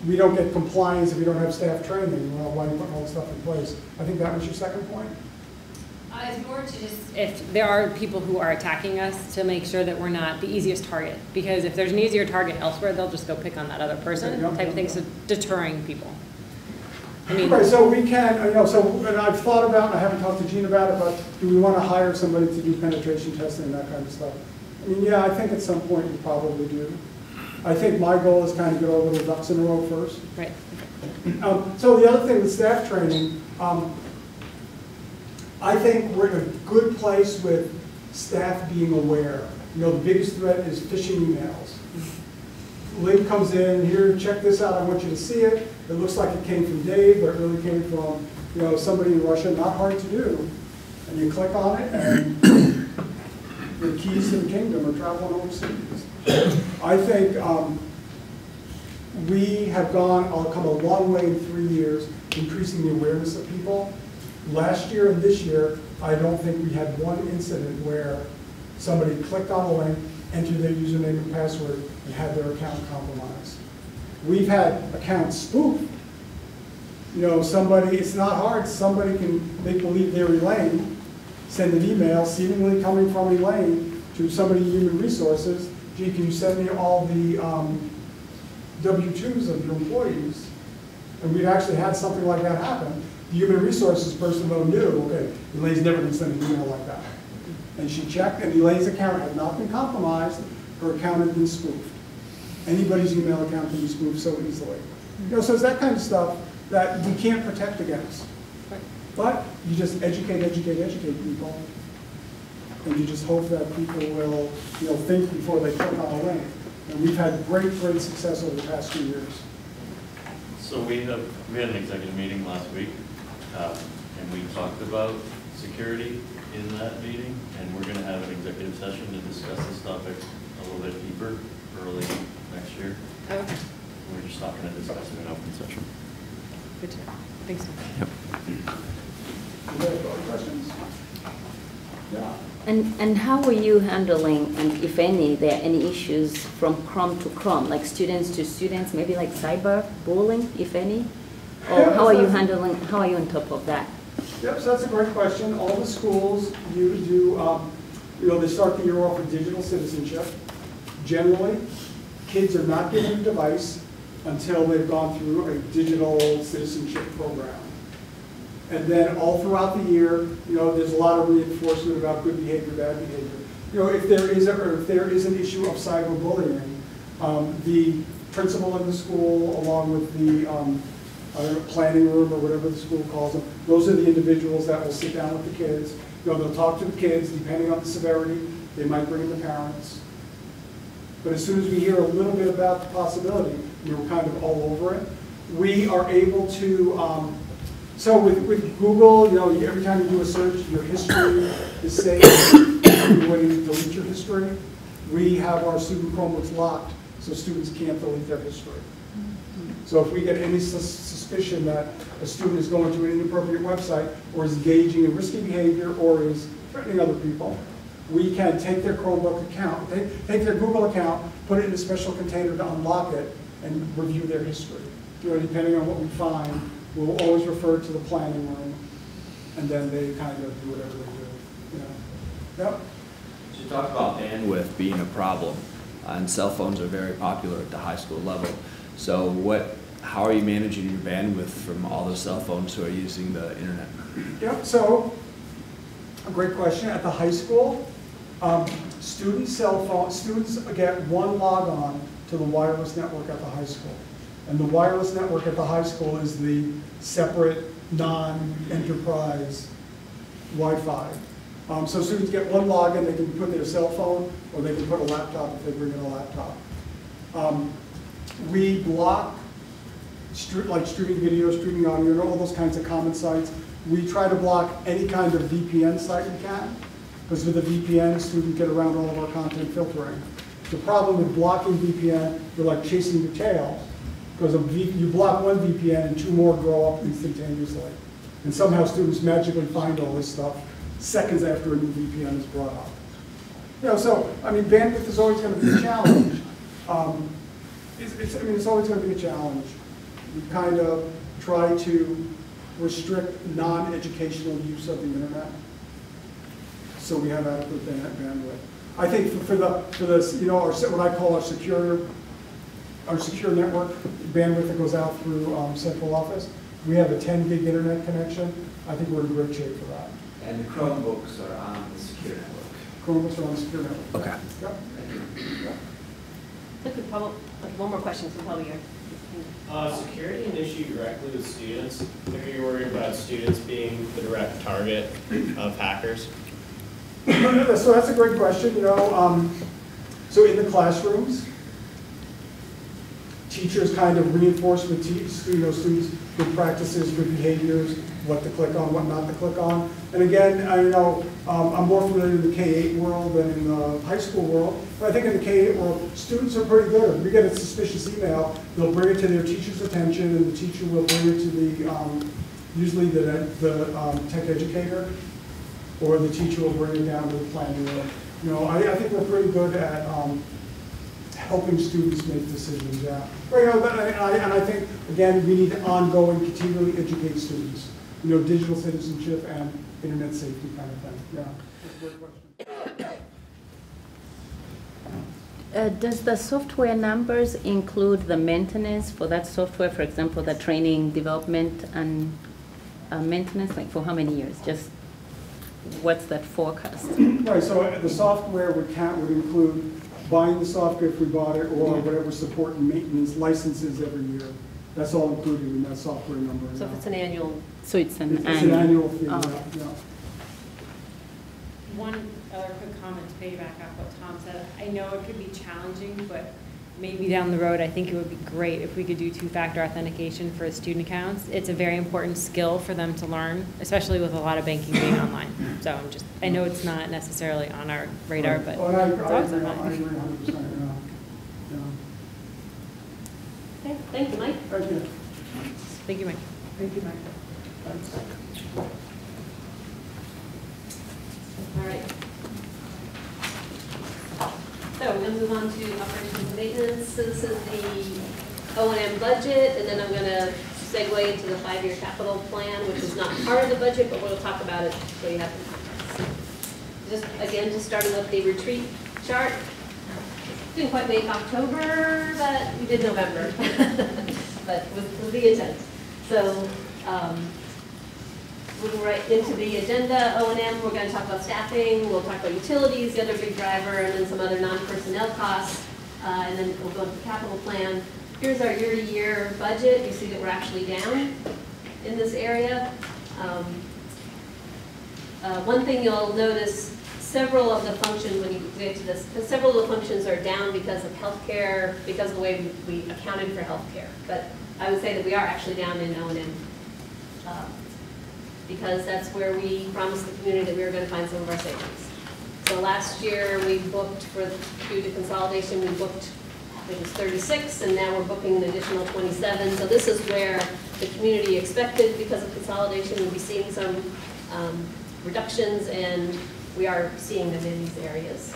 we don't get compliance, if we don't have staff training, well, why are we putting all this stuff in place? I think that was your second point. It's more to just, if there are people who are attacking us, to make sure that we're not the easiest target. Because if there's an easier target elsewhere, they'll just go pick on that other person, type of thing, so deterring people. I mean, right, so we can, you know, and I've thought about, and I haven't talked to Gene about it, but do we want to hire somebody to do penetration testing and that kind of stuff? I mean, yeah, I think at some point we probably do. I think my goal is kind of get all the ducks in a row first. Right. So the other thing with staff training, I think we're in a good place with staff being aware. You know, the biggest threat is phishing emails. Link comes in, here, check this out, I want you to see it. It looks like it came from Dave, but it really came from, you know, somebody in Russia, not hard to do. And you click on it, and your keys to the kingdom are traveling overseas. I think we have come a long way in 3 years, increasing the awareness of people. Last year and this year, I don't think we had one incident where somebody clicked on a link, entered their username and password, and had their account compromised. We've had accounts spoofed. You know, somebody, it's not hard, somebody can make believe they're Elaine, send an email seemingly coming from Elaine to somebody in Human Resources, gee, can you send me all the W-2s of your employees? And we've actually had something like that happen. The Human Resources person though knew, okay, Elaine's never going to send an email like that. And she checked, and Elaine's account had not been compromised, her account had been spoofed. Anybody's email account can be spoofed so easily. You know, so it's that kind of stuff that we can't protect against. But you just educate people, and you just hope that people will, you know, think before they click on a link. And we've had great success over the past 2 years. So we had an executive meeting last week, and we talked about security in that meeting, and we're going to have an executive session to discuss this topic a little bit deeper early next year. Okay. We're just not going to discuss it in open session. Good to know. Thanks. Yep. Any other questions? Yeah. And how are you handling, and if any, there are any issues from crumb to crumb, like students to students, maybe like cyber bullying, if any? Or Yeah, how are you handling, how are you on top of that? Yep, so that's a great question. All the schools do, you know, they start the year off with digital citizenship. Generally, kids are not given a device until they've gone through a digital citizenship program. And then all throughout the year, you know, there's a lot of reinforcement about good behavior, bad behavior. You know, if there is an issue of cyberbullying, the principal in the school, along with the planning room or whatever the school calls them, those are the individuals that will sit down with the kids. You know, they'll talk to the kids, depending on the severity, they might bring in the parents. But as soon as we hear a little bit about the possibility, we're kind of all over it. We are able to, so with Google, you know, every time you do a search, your history is saved. When you delete your history, we have our student Chromebooks locked, so students can't delete their history. So if we get any suspicion that a student is going to an inappropriate website, or is engaging in risky behavior, or is threatening other people, we can take their Chromebook account, take their Google account, put it in a special container to unlock it, and review their history. You know, depending on what we find, we'll always refer to the planning room, and then they kind of do whatever they do. You know? Yep. You talk about bandwidth being a problem, and cell phones are very popular at the high school level. So how are you managing your bandwidth from all the cell phones who are using the internet? Yep, so a great question. At the high school, students get one log-on to the wireless network at the high school. And the wireless network at the high school is the separate non-enterprise Wi-Fi. So students get one login, they can put their cell phone, or they can put a laptop if they bring in a laptop. We block like streaming video, streaming audio, all those kinds of common sites. We try to block any kind of VPN site we can, because with a VPN, students get around all of our content filtering. The problem with blocking VPN, you're like chasing your tail, because you block one VPN and two more grow up instantaneously. And somehow students magically find all this stuff seconds after a new VPN is brought up. You know, so, I mean, bandwidth is always going to be a challenge. It's always going to be a challenge. We kind of try to restrict non-educational use of the internet, so we have adequate bandwidth. I think for the you know, what I call our secure network bandwidth that goes out through central office, we have a 10 gig internet connection. I think we're in great shape for that. And the Chromebooks are on the secure network. Chromebooks are on the secure network. Okay. Yep. Yep. One more question from Paul here. Security an issue directly with students? Like, are you worried about students being the direct target of hackers? So that's a great question. You know, so in the classrooms, teachers kind of reinforce with students good practices, good behaviors, what to click on, what not to click on. And again, I know I'm more familiar in the K-8 world than in the high school world, but I think in the K-8 world, students are pretty good. If we get a suspicious email, they'll bring it to their teacher's attention, and the teacher will bring it to the, usually the tech educator, or the teacher will bring it down to the planning room. You know, I think we're pretty good at helping students make decisions, yeah. But, you know, and I think, again, we need to ongoing, continually educate students. You know, digital citizenship and internet safety kind of thing, yeah. That's a great question. Does the software numbers include the maintenance for that software, for example, the training, development, and maintenance, like for how many years? Just what's that forecast? Right, so the software would include buying the software if we bought it, or whatever support and maintenance licenses every year. That's all included in that software number. So if it's an annual. So it's an annual fee, oh. yeah. One other quick comment to piggyback off what Tom said. I know it could be challenging, but maybe down the road, I think it would be great if we could do two-factor authentication for student accounts. It's a very important skill for them to learn, especially with a lot of banking being online. So I know it's not necessarily on our radar, but well, it's always on I mine. agree 100%, yeah. Okay, thank you, Mike. Thank you. Thank you, Mike. Thank you, Mike. All right. So we're going to move on to operations and maintenance. So this is the O&M budget, and then I'm going to segue into the 5-year capital plan, which is not part of the budget, but we'll talk about it so you have it. Just starting with the retreat chart. Didn't quite make October, but we did November, but with the intent. So moving right into the agenda, O&M, we're going to talk about staffing, we'll talk about utilities, the other big driver, and then some other non-personnel costs, and then we'll go into the capital plan. Here's our year-to-year budget. You see that we're actually down in this area. One thing you'll notice, several of the functions, when you get to this, several of the functions are down because of healthcare, because of the way we accounted for healthcare. But I would say that we are actually down in O&M. Because that's where we promised the community that we were going to find some of our savings. So last year we booked, due to consolidation, we booked, I think it was 36, and now we're booking an additional 27. So this is where the community expected, because of consolidation, we'll be seeing some reductions, and we are seeing them in these areas.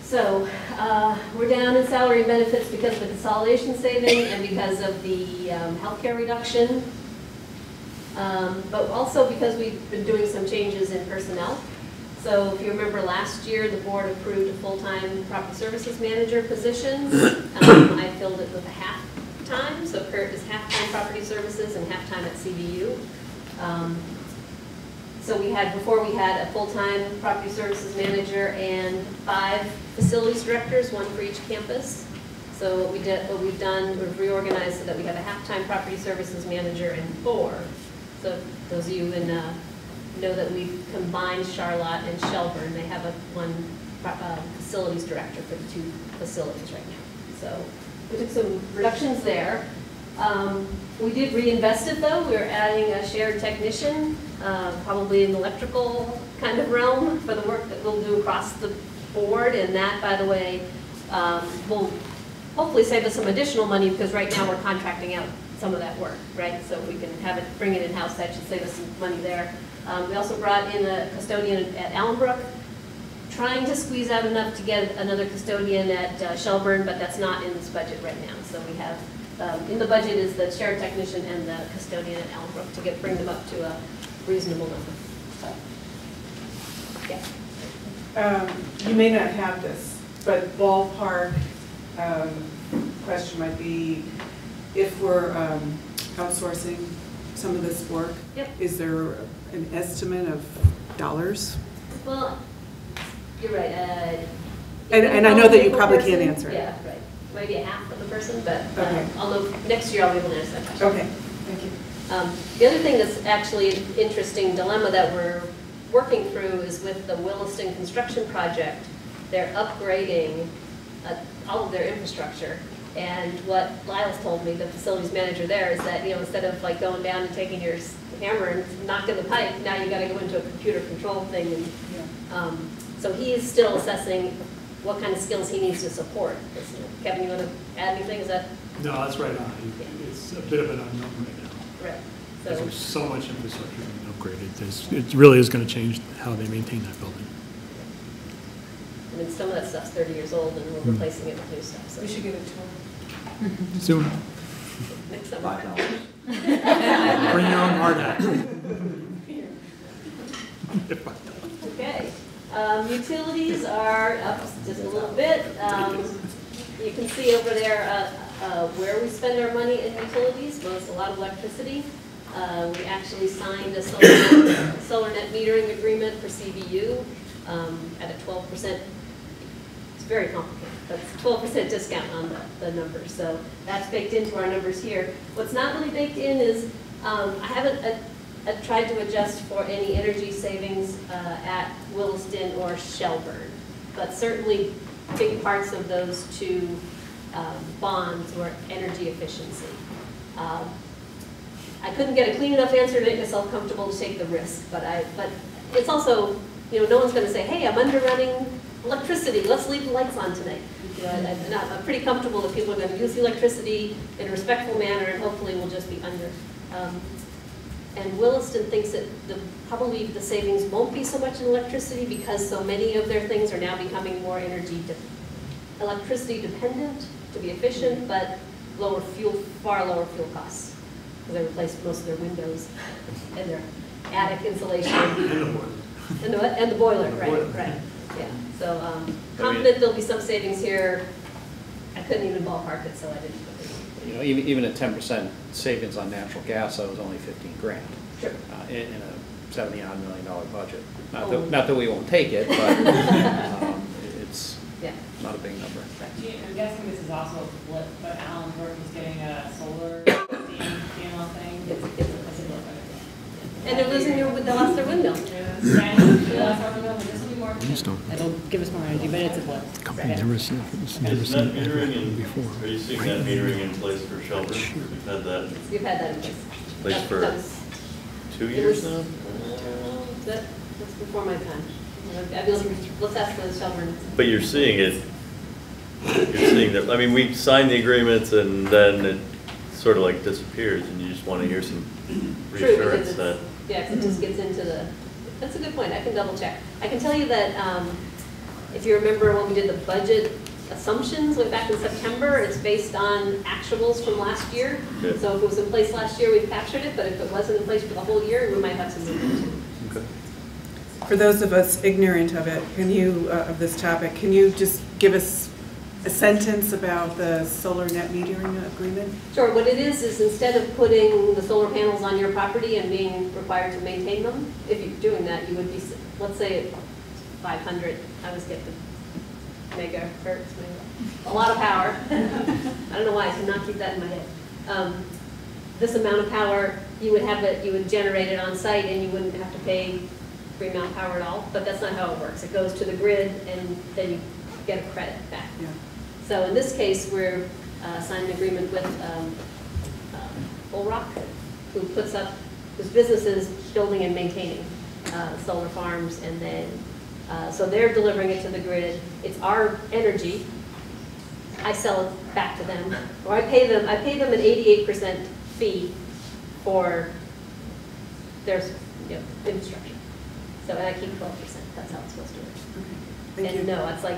So we're down in salary and benefits because of the consolidation saving and because of the healthcare reduction. But also because we've been doing some changes in personnel. So if you remember last year, the board approved a full-time property services manager position. I filled it with a half-time, so Kurt is half-time property services and half-time at CVU. So before we had a full-time property services manager and 5 facilities directors, 1 for each campus. So what we've done, we've reorganized so that we have a half-time property services manager and 4. So those of you who know that we've combined Charlotte and Shelburne. They have one facilities director for the 2 facilities right now. So we took some reductions there. We did reinvest it though. We're adding a shared technician, probably in the electrical kind of realm for the work that we'll do across the board. And that, by the way, will hopefully save us some additional money because right now we're contracting out some of that work, right? So we can have it, bring it in-house. That should save us some money there. We also brought in a custodian at Allenbrook, trying to squeeze out enough to get another custodian at Shelburne, but that's not in this budget right now. So we have, in the budget is the shared technician and the custodian at Allenbrook to bring them up to a reasonable number. So, yeah. You may not have this, but ballpark question might be, if we're outsourcing some of this work, yep. Is there an estimate of dollars? Well, you're right. And I know that you probably can't answer it. Yeah, right. Maybe a half of the person, but okay. Although next year I'll be able to answer that question. Okay, thank you. The other thing that's actually an interesting dilemma that we're working through is with the Williston construction project. They're upgrading all of their infrastructure. And what Lyle's told me, the facilities manager there, is that instead of like going down and taking your hammer and knocking the pipe, now you got to go into a computer control thing. And so he is still assessing what kind of skills he needs to support. Kevin, you want to add anything? Is that? No, that's right on. It's a bit of an unknown right now. Right. Because there's so much infrastructure being upgraded. It really is going to change how they maintain that building. I mean, some of that stuff's 30 years old and we're replacing it with new stuff, so. We should get a tour. Soon. Next summer. Bring your own hard hat. Okay, utilities are up just a little bit. You can see over there where we spend our money in utilities. Well, it's a lot of electricity. We actually signed a solar net metering agreement for CVU at a 12%. It's very complicated, but it's a 12% discount on the numbers. So that's baked into our numbers here. What's not really baked in is I haven't tried to adjust for any energy savings at Williston or Shelburne, but certainly big parts of those two bonds were energy efficiency. I couldn't get a clean enough answer to make myself comfortable to take the risk, but it's also, you know, no one's going to say, hey, I'm underrunning electricity, let's leave the lights on tonight. You know, I'm pretty comfortable that people are going to use the electricity in a respectful manner, and hopefully we'll just be under. And Williston thinks that probably the savings won't be so much in electricity because so many of their things are now becoming more electricity dependent to be efficient, but far lower fuel costs. Because they replaced most of their windows and their attic insulation. And the boiler, right. Yeah. So confident there'll be some savings here. I couldn't even ballpark it, so I didn't. You know, even at 10% savings on natural gas, that was only 15 grand. Sure. In a $70-odd million budget. Not that we wont take it, but it's not a big number. I'm guessing this is also a flip, but Alan's work is getting a solar panel thing. It's a flip. And they're losing they lost their windmill. It'll give us more energy, but it's a flip. Is that metering before? Are you seeing that metering in place for Shelburne? We've had that. You've had that in place. For 2 years now? That's before my time. Let's ask the Shelburne. But you're seeing it. You're seeing that. I mean, we signed the agreements and then it sort of like disappears, and you just want to hear some reassurance that. Yeah, because it just gets into the. That's a good point. I can double check. I can tell you that if you remember when we did the budget assumptions way back in September, it's based on actuals from last year. Okay. So if it was in place last year, we've captured it, but if it wasn't in place for the whole year, we might have some movement too. Okay. For those of us ignorant of it, can you, of this topic, can you just give us a sentence about the solar net metering agreement? Sure. What it is instead of putting the solar panels on your property and being required to maintain them, if you're doing that, you would be, let's say, 500. I always get the megahertz, a lot of power. I don't know why I cannot keep that in my head. This amount of power, you would generate it on site, and you wouldn't have to pay free amount of power at all. But that's not how it works. It goes to the grid, and then you get a credit back. Yeah. So in this case, we're signing an agreement with Bull Rock, whose business is building and maintaining solar farms, and then so they're delivering it to the grid. It's our energy. I sell it back to them, or I pay them an 88% fee for their infrastructure. So and I keep 12%. That's how it's supposed to work. Thank you. And no, it's like.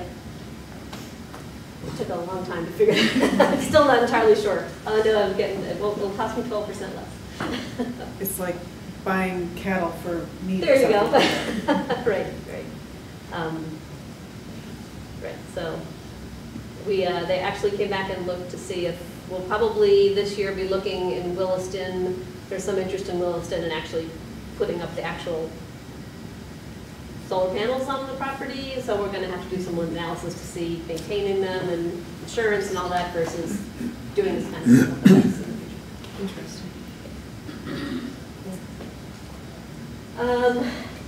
It took a long time to figure it out. I'm still not entirely sure. No, I'm getting it. It'll cost me 12% less. It's like buying cattle for meat. There you go. Right. Right. So they actually came back and looked to see if we'll probably this year be looking in Williston. There's some interest in Williston and actually putting up the actual solar panels on the property, so we're going to have to do some more analysis to see maintaining them and insurance and all that versus doing this kind of stuff. Interesting.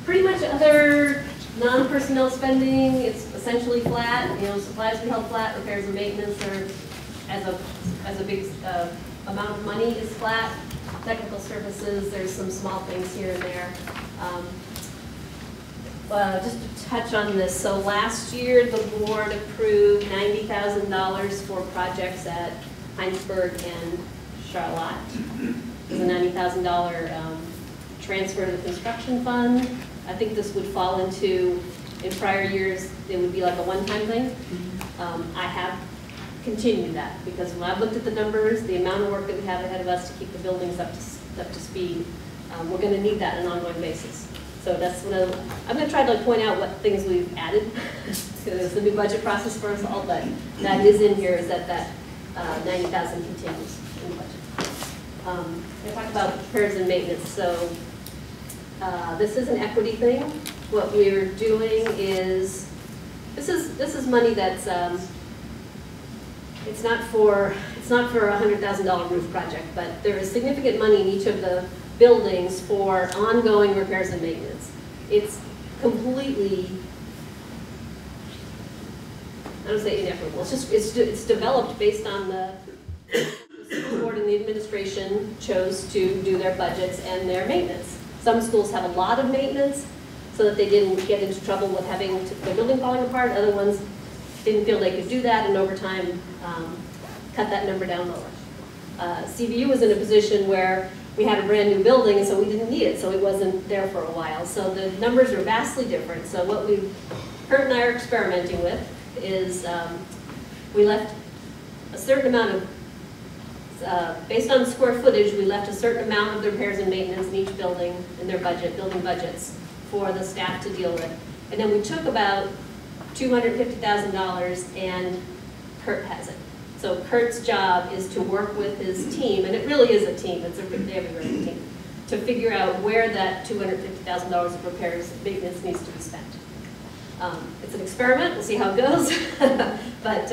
Pretty much other non-personnel spending, it's essentially flat. You know, supplies we held flat, repairs and maintenance are as a big amount of money is flat. Technical services, there's some small things here and there. Just to touch on this, so last year the board approved $90,000 for projects at Heinsberg and Charlotte. It's a $90,000 transfer to the construction fund. I think this would fall into In prior years, it would be like a one-time thing. I have continued that, because when I've looked at the numbers, the amount of work that we have ahead of us to keep the buildings up to speed, we're going to need that on an ongoing basis. So that's when I'm going to try to point out what things we've added. It's a new budget process for us all, but that is in here, is that 90,000 continues in the budget. I talked about repairs and maintenance. So this is an equity thing. What we're doing is, this is money that's it's not for a $100,000 roof project, but there is significant money in each of the buildings for ongoing repairs and maintenance. It's completely, I don't say inequitable. It's just it's developed based on the school board and the administration chose to do their budgets and their maintenance. Some schools have a lot of maintenance so that they didn't get into trouble with having their building falling apart. Other ones didn't feel they could do that, and over time cut that number down lower. CVU was in a position where we had a brand new building, and so we didn't need it, so it wasn't there for a while. So the numbers are vastly different. So what Kurt and I are experimenting with is we left a certain amount of, based on square footage, we left a certain amount of the repairs and maintenance in each building in their building budgets for the staff to deal with. And then we took about $250,000, and Kurt has it. So Kurt's job is to work with his team, and it really is a team, they have a very good team, to figure out where that $250,000 of repairs and maintenance needs to be spent. It's an experiment, we'll see how it goes, but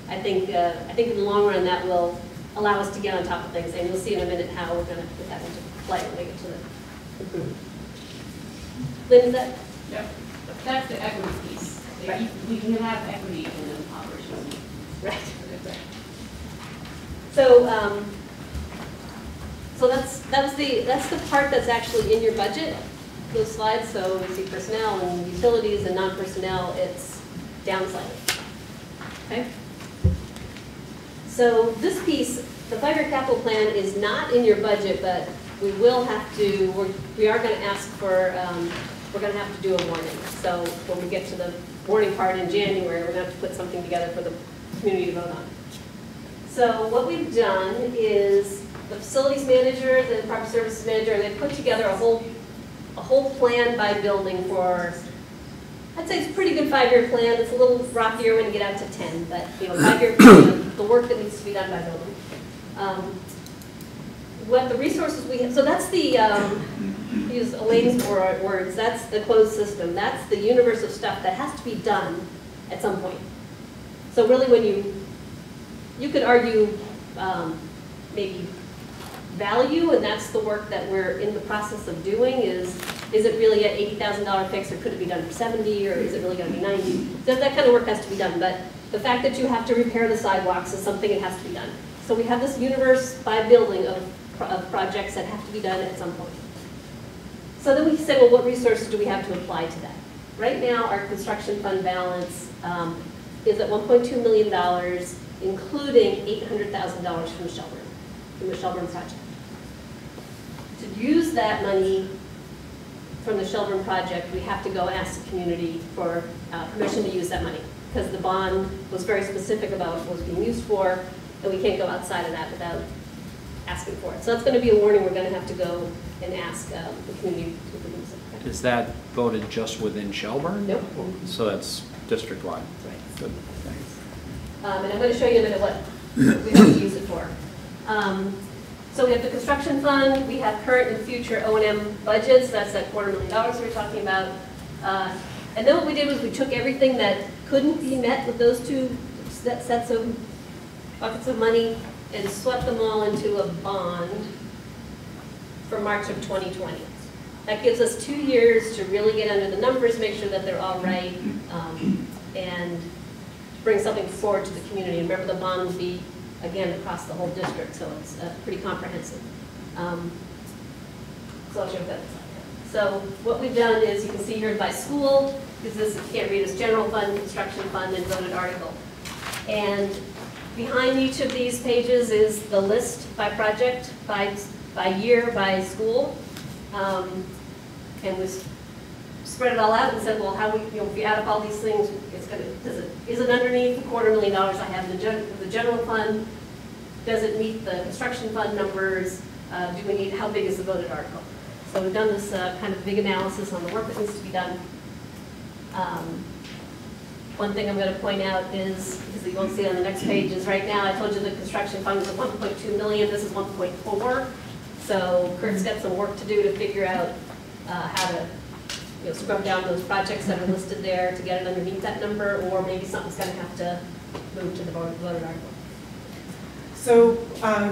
I think in the long run that will allow us to get on top of things, and you'll see in a minute how we're going to put that into play when we get to the Lynn, is that? Yep. That's the equity piece. Right. We can have equity in an operations. Right. So, so that's the part that's actually in your budget. Those slides. So we see personnel and utilities and non-personnel. It's down slightly. Okay. So this piece, the 5-year capital plan, is not in your budget, but we will have to. We are going to ask for. We're going to have to do a warning. So when we get to the warning part in January, we're going to have to put something together for the community to vote on. So what we've done is the facilities manager, the property services manager, they put together a whole plan by building for, I'd say it's a pretty good 5-year plan. It's a little rockier when you get out to 10, but 5-year plan, the work that needs to be done by building. What the resources we have, so that's the, use Elaine's words, that's the closed system. That's the universe of stuff that has to be done at some point. So really when you could argue maybe value, and that's the work that we're in the process of doing, is it really at $80,000 fix, or could it be done for 70, or is it really going to be 90? That kind of work has to be done, but the fact that you have to repair the sidewalks is something that has to be done. So we have this universe by building of projects that have to be done at some point. So then we say, well, what resources do we have to apply to that? Right now, our construction fund balance is at $1.2 million, including $800,000 from the Shelburne project. To use that money from the Shelburne project, we have to go ask the community for permission to use that money, because the bond was very specific about what it was being used for, and we can't go outside of that without asking for it. So that's going to be a warning. We're going to have to go and ask the community to produce it. Is that voted just within Shelburne? Nope. So that's district-wide? Right. Good, thanks. And I'm going to show you in a minute what we have to use it for. So we have the construction fund, we have current and future O&M budgets, that's that $250,000 we were talking about. And then what we did was we took everything that couldn't be met with those two sets of buckets of money and swept them all into a bond for March of 2020. That gives us 2 years to really get under the numbers, make sure that they're all right, and bring something forward to the community. And remember, the bond will be, again, across the whole district, so it's pretty comprehensive. So I'll show you that. So what we've done is, you can see here by school, because this, you can't read as general fund, construction fund, and voted article. And behind each of these pages is the list by project, by year, by school. And spread it all out and said, well, how we, if you add up all these things, is it underneath the $250,000 I have in the general fund? Does it meet the construction fund numbers? Do we need, how big is the voted article? So we've done this kind of big analysis on the work that needs to be done. One thing I'm going to point out is, because you won't see it on the next page, is right now I told you the construction fund was 1.2 million. This is 1.4. So Kurt's got some work to do to figure out how to scrub down those projects that are listed there to get it underneath that number, or maybe something's going to have to move to the voted article. So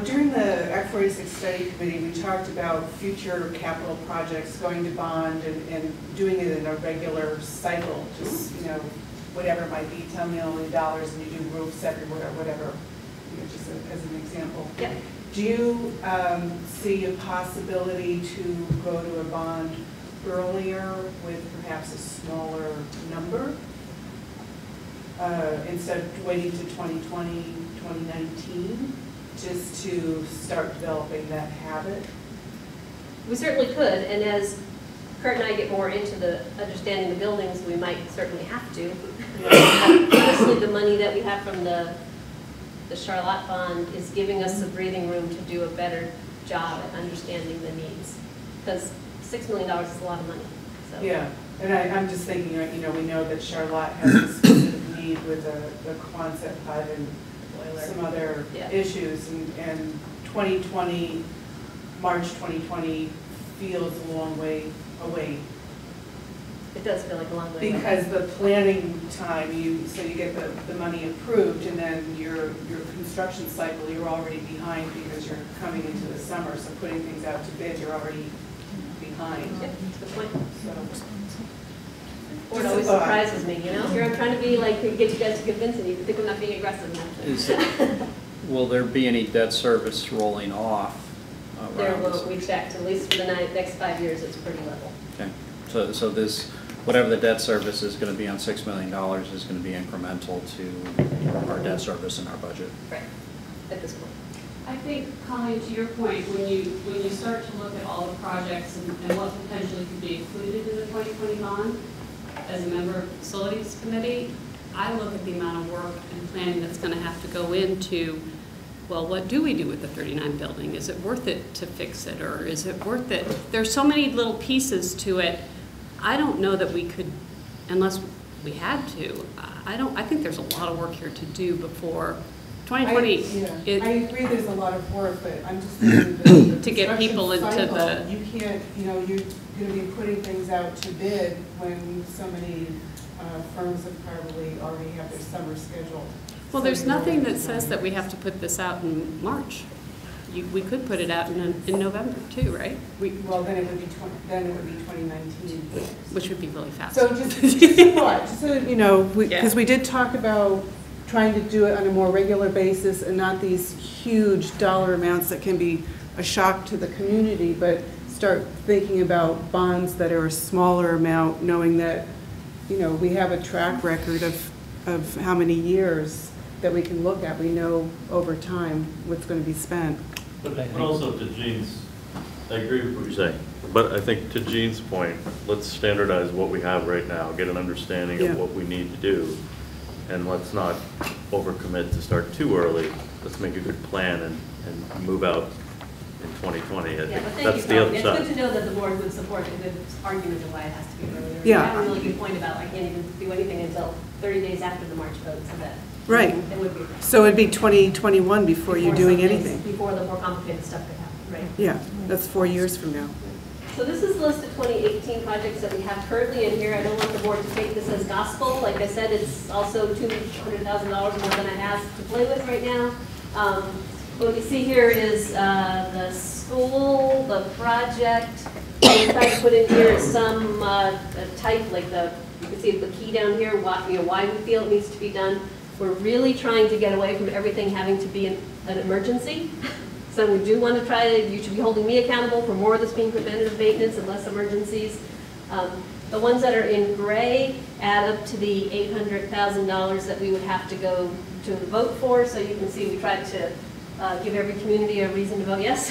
during the Act 46 study committee, we talked about future capital projects going to bond and doing it in a regular cycle, just, whatever it might be, $10 million, and you do roofs everywhere, whatever, just as an example. Yeah. Do you see a possibility to go to a bond earlier with perhaps a smaller number instead of waiting to 2020, 2019, just to start developing that habit? We certainly could, and as Kurt and I get more into the understanding the buildings, we might certainly have to. Honestly, the money that we have from the Charlotte Bond is giving us the breathing room to do a better job at understanding the needs. Because $6 million is a lot of money. So. Yeah, and I'm just thinking, we know that Charlotte has a specific need with the Quonset hut and some other issues, and 2020, March 2020 feels a long way away. It does feel like a long way away. Because the planning time, so you get the money approved, and then your construction cycle, you're already behind because you're coming into the summer, so putting things out to bid, you're already behind. Yeah, that's a good point. So. It always surprises me, Here I'm trying to be like, get you guys to convince me, you think I'm not being aggressive. Will there be any debt service rolling off? There will, we checked, at least for the next 5 years, it's pretty level. Okay, so this, whatever the debt service is going to be on $6 million is going to be incremental to our debt service in our budget. Right, at this point. I think, Colleen, to your point, when you start to look at all the projects and what potentially could be included in the 2020 bond, as a member of the facilities committee, I look at the amount of work and planning that's going to have to go into, well, what do we do with the 39 building? Is it worth it to fix it, or is it worth it? There's so many little pieces to it. I don't know that we could, unless we had to. I think there's a lot of work here to do before 2020. I agree there's a lot of work, but I'm just thinking the to get people into cycle, the. You can't, you're going to be putting things out to bid when so many firms have probably already have their summer scheduled. Well, there's nothing that says that we have to put this out in March. We could put it out in November too, right? Well, then it would be 2019, which would be really fast. So just a thought, so because we did talk about trying to do it on a more regular basis and not these huge dollar amounts that can be a shock to the community, but start thinking about bonds that are a smaller amount, knowing that we have a track record of how many years that we can look at. We know over time what's going to be spent. But also to Jean's, I agree with what you're saying, but I think to Jean's point, let's standardize what we have right now, get an understanding of what we need to do, and let's not overcommit to start too early. Let's make a good plan and move out in 2020. I think that's the other side. It's good to know that the board would support a good argument of why it has to be earlier. Yeah. You have a really good point about I can't even do anything until 30 days after the March vote, so that Right. It would be. So it'd be 2021 before you're doing anything. Before the more complicated stuff could happen, right? Yeah, that's 4 years from now. So this is the list of 2018 projects that we have currently in here. I don't want the board to take this as gospel. Like I said, it's also $200,000 more than I have to play with right now. What you see here is the school, the project. What we try to put in here is some type, like you can see the key down here, why we feel it needs to be done. We're really trying to get away from everything having to be an emergency. So we do want to try to, you should be holding me accountable for more of this being preventative maintenance and less emergencies. The ones that are in gray add up to the $800,000 that we would have to go to vote for. So you can see we tried to give every community a reason to vote yes.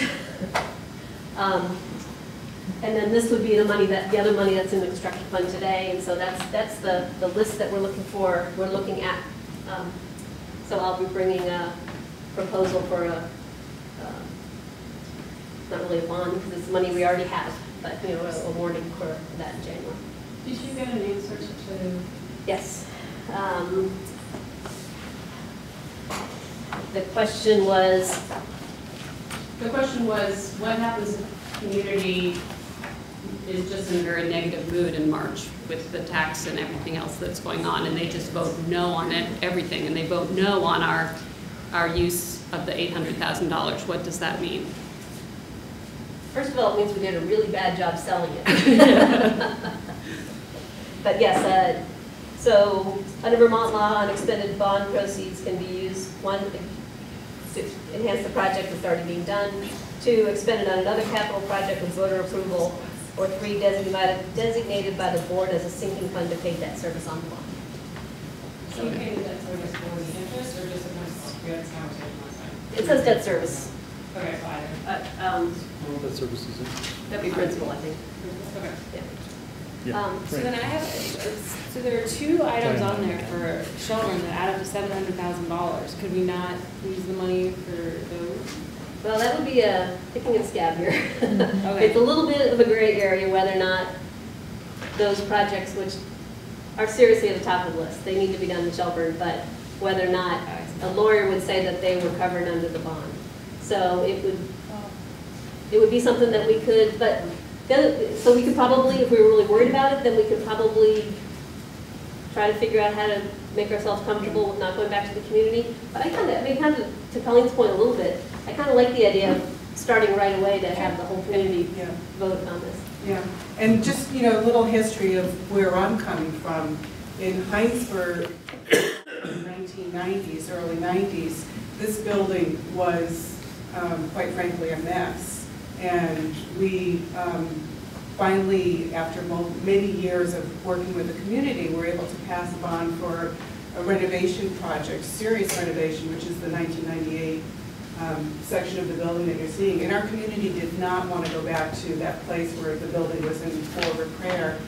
And then this would be the money the other money that's in the construction fund today, and so that's the list that we're looking at. So I'll be bringing a proposal for not really a bond, because it's money we already have, but, you know, a warning for that in January. Did you get an answer to? Yes. The question was, what happens if the community is just in a very negative mood in March with the tax and everything else that's going on, and they just vote no on everything, and they vote no on our use of the $800,000? What does that mean? first of all, it means we did a really bad job selling it. But yes, so under Vermont law, unexpended bond proceeds can be used, 1, to enhance the project that's already being done, 2, expended on another capital project with voter approval, or 3, designated by the board as a sinking fund to pay debt service on the bond. So you pay the debt service for the interest, or just a conversation? It says debt service. Okay, so either. Debt services. That'd be principal, I think. Okay. Yeah. So then I have, so there are 2 items on there for children that add up to $700,000. Could we not use the money for those? Well, that would be a picking and scab here. Okay. It's a little bit of a gray area whether or not those projects, which are seriously at the top of the list, they need to be done in Shelburne, but whether or not a lawyer would say that they were covered under the bond. So it would be something that we could, but so we could probably, if we were really worried about it, then we could probably try to figure out how to make ourselves comfortable with not going back to the community. But I kind of, to Colleen's point a little bit, I kind of like the idea of starting right away to have the whole community vote on this. Yeah, and just, you know, a little history of where I'm coming from. In Heinsberg, in the 1990s, early 90s, this building was, quite frankly, a mess. And we finally, after many years of working with the community, were able to pass a bond for a renovation project, serious renovation, which is the 1998 section of the building that you're seeing. And our community did not want to go back to that place where the building was in poor repair.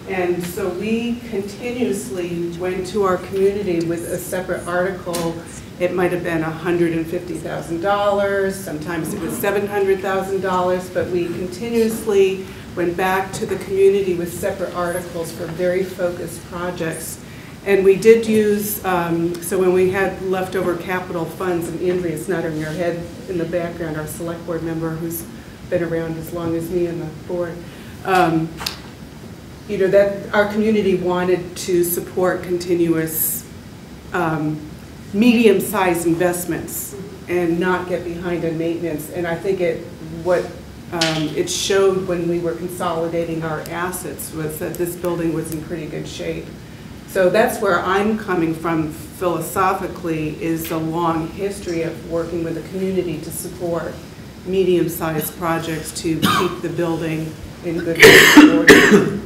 And so we continuously went to our community with a separate article. It might have been $150,000, sometimes it was $700,000, but we continuously went back to the community with separate articles for very focused projects. And we did use, so when we had leftover capital funds, and Andrea, it's not in your head in the background, our select board member who's been around as long as me and the board, you know, that our community wanted to support continuous medium-sized investments and not get behind on maintenance. And I think it showed when we were consolidating our assets was that this building was in pretty good shape. So that's where I'm coming from philosophically, is the long history of working with the community to support medium-sized projects to keep the building in good order.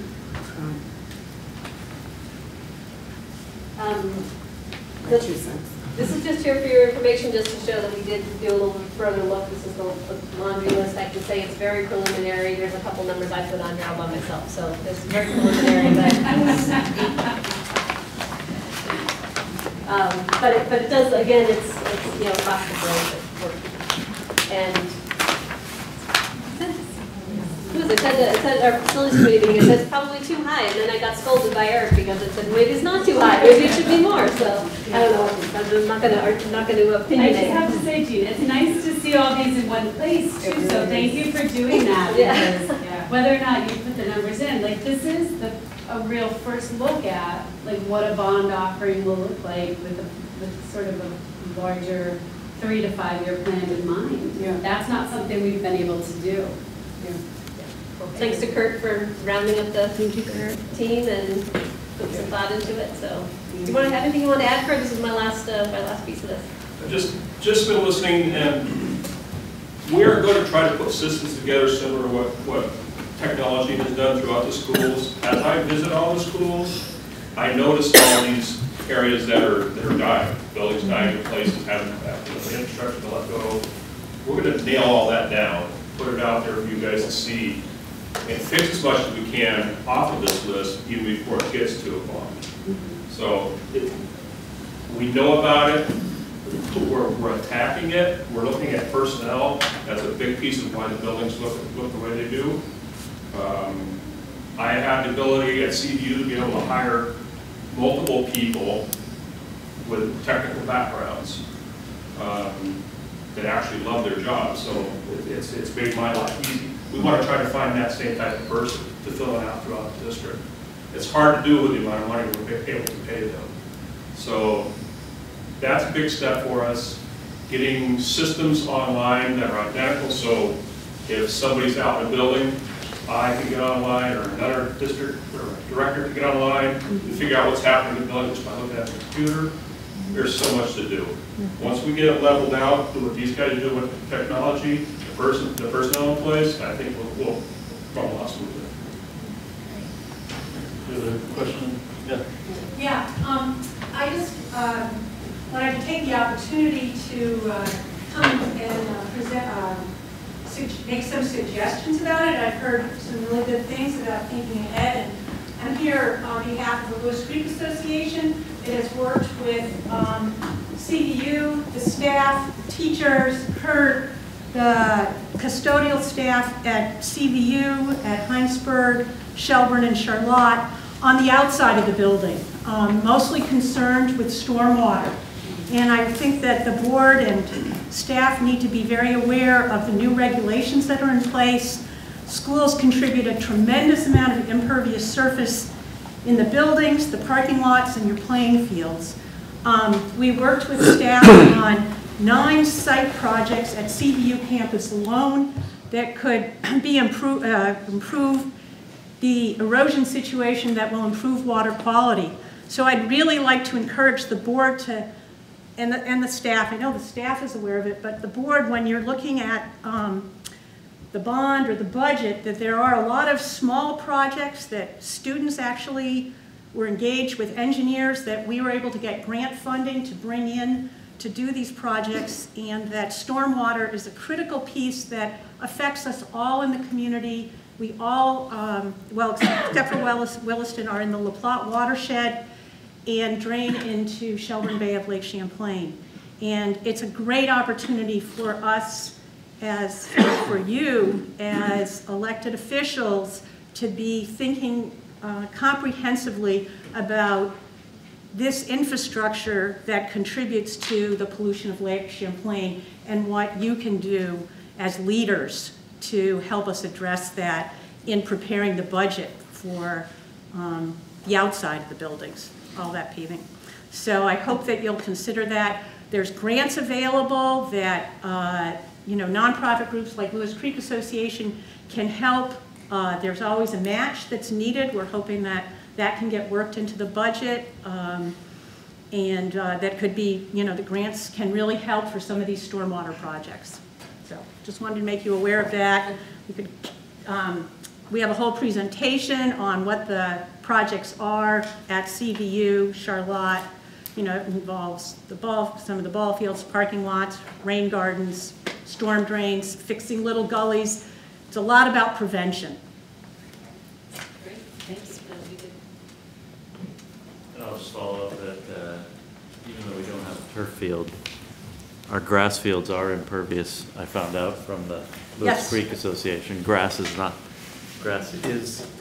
This is just here for your information, just to show that we did do a little further look. This is the laundry list. I can say it's very preliminary. There's a couple numbers I put on here all by myself, so it's very preliminary. But it does, again, it's you know, across the board for people. And it said our facilities committee meeting, it says probably too high, and then I got scolded by Eric because it said maybe it's not too high, maybe it should be more. So I don't know. I'm not going to opinionate. I just have to say, Jean, it's nice to see all these in one place too. So thank you for doing that. Because whether or not you put the numbers in, like this is a real first look at like what a bond offering will look like with sort of a larger 3 to 5 year plan in mind. Yeah. That's not something we've been able to do. Yeah. Thanks to Kurt for rounding up the team and putting some thought into it. So, do you want to have anything you want to add, Kurt? This is my last piece of this. I've just been listening, and we are going to try to put systems together similar to what technology has done throughout the schools. As I visit all the schools, I noticed all these areas that are dying, buildings dying in places, having the infrastructure to let go. We're going to nail all that down, put it out there for you guys to see. and fix as much as we can off of this list even before it gets to a bond. So we know about it, we're attacking it, we're looking at personnel. That's a big piece of why the buildings look the way they do. I have the ability at CVU to be able to hire multiple people with technical backgrounds that actually love their job, so it's made my life easy. We want to try to find that same type of person to fill it out throughout the district. It's hard to do with the amount of money we're able to pay them. So that's a big step for us. Getting systems online that are identical, so if somebody's out in a building, I can get online, or another district or director can get online and figure out what's happening in the building just by looking at the computer. There's so much to do. Once we get it leveled out, do what these guys do with technology, the personnel in place, I think we'll run a lot smoother. Other question? Yeah. Yeah, I just wanted to take the opportunity to come and present, make some suggestions about it. I've heard some really good things about thinking ahead, and I'm here on behalf of the Lewis Creek Association. It has worked with CVU, the staff, teachers, Kurt, the custodial staff at CVU, at Heinsberg, Shelburne, and Charlotte on the outside of the building, mostly concerned with stormwater. And I think that the board and staff need to be very aware of the new regulations that are in place. Schools contribute a tremendous amount of impervious surface in the buildings, the parking lots, and your playing fields. We worked with staff on 9 site projects at CVU campus alone that could be improve the erosion situation, that will improve water quality. So I'd really like to encourage the board to, and the staff, I know the staff is aware of it, but the board, when you're looking at the bond or the budget, that there are a lot of small projects that students actually were engaged with engineers that we were able to get grant funding to bring in to do these projects, and that stormwater is a critical piece that affects us all in the community. We all, well, except for Williston, are in the La Platte watershed and drain into Shelburne Bay of Lake Champlain. And it's a great opportunity for us, for you as elected officials, to be thinking comprehensively about this infrastructure that contributes to the pollution of Lake Champlain, and what you can do as leaders to help us address that in preparing the budget for the outside of the buildings, all that paving. So I hope that you'll consider that. There's grants available that you know, nonprofit groups like Lewis Creek Association can help. There's always a match that's needed. We're hoping that that can get worked into the budget, and that could be, you know, the grants can really help for some of these stormwater projects. So just wanted to make you aware of that. We have a whole presentation on what the projects are at CVU, Charlotte. You know, it involves some of the ball fields, parking lots, rain gardens, storm drains, fixing little gullies. It's a lot about prevention. Great, thanks. And I'll just follow up that even though we don't have a turf field, our grass fields are impervious. I found out from the Lewis Creek Association. Grass is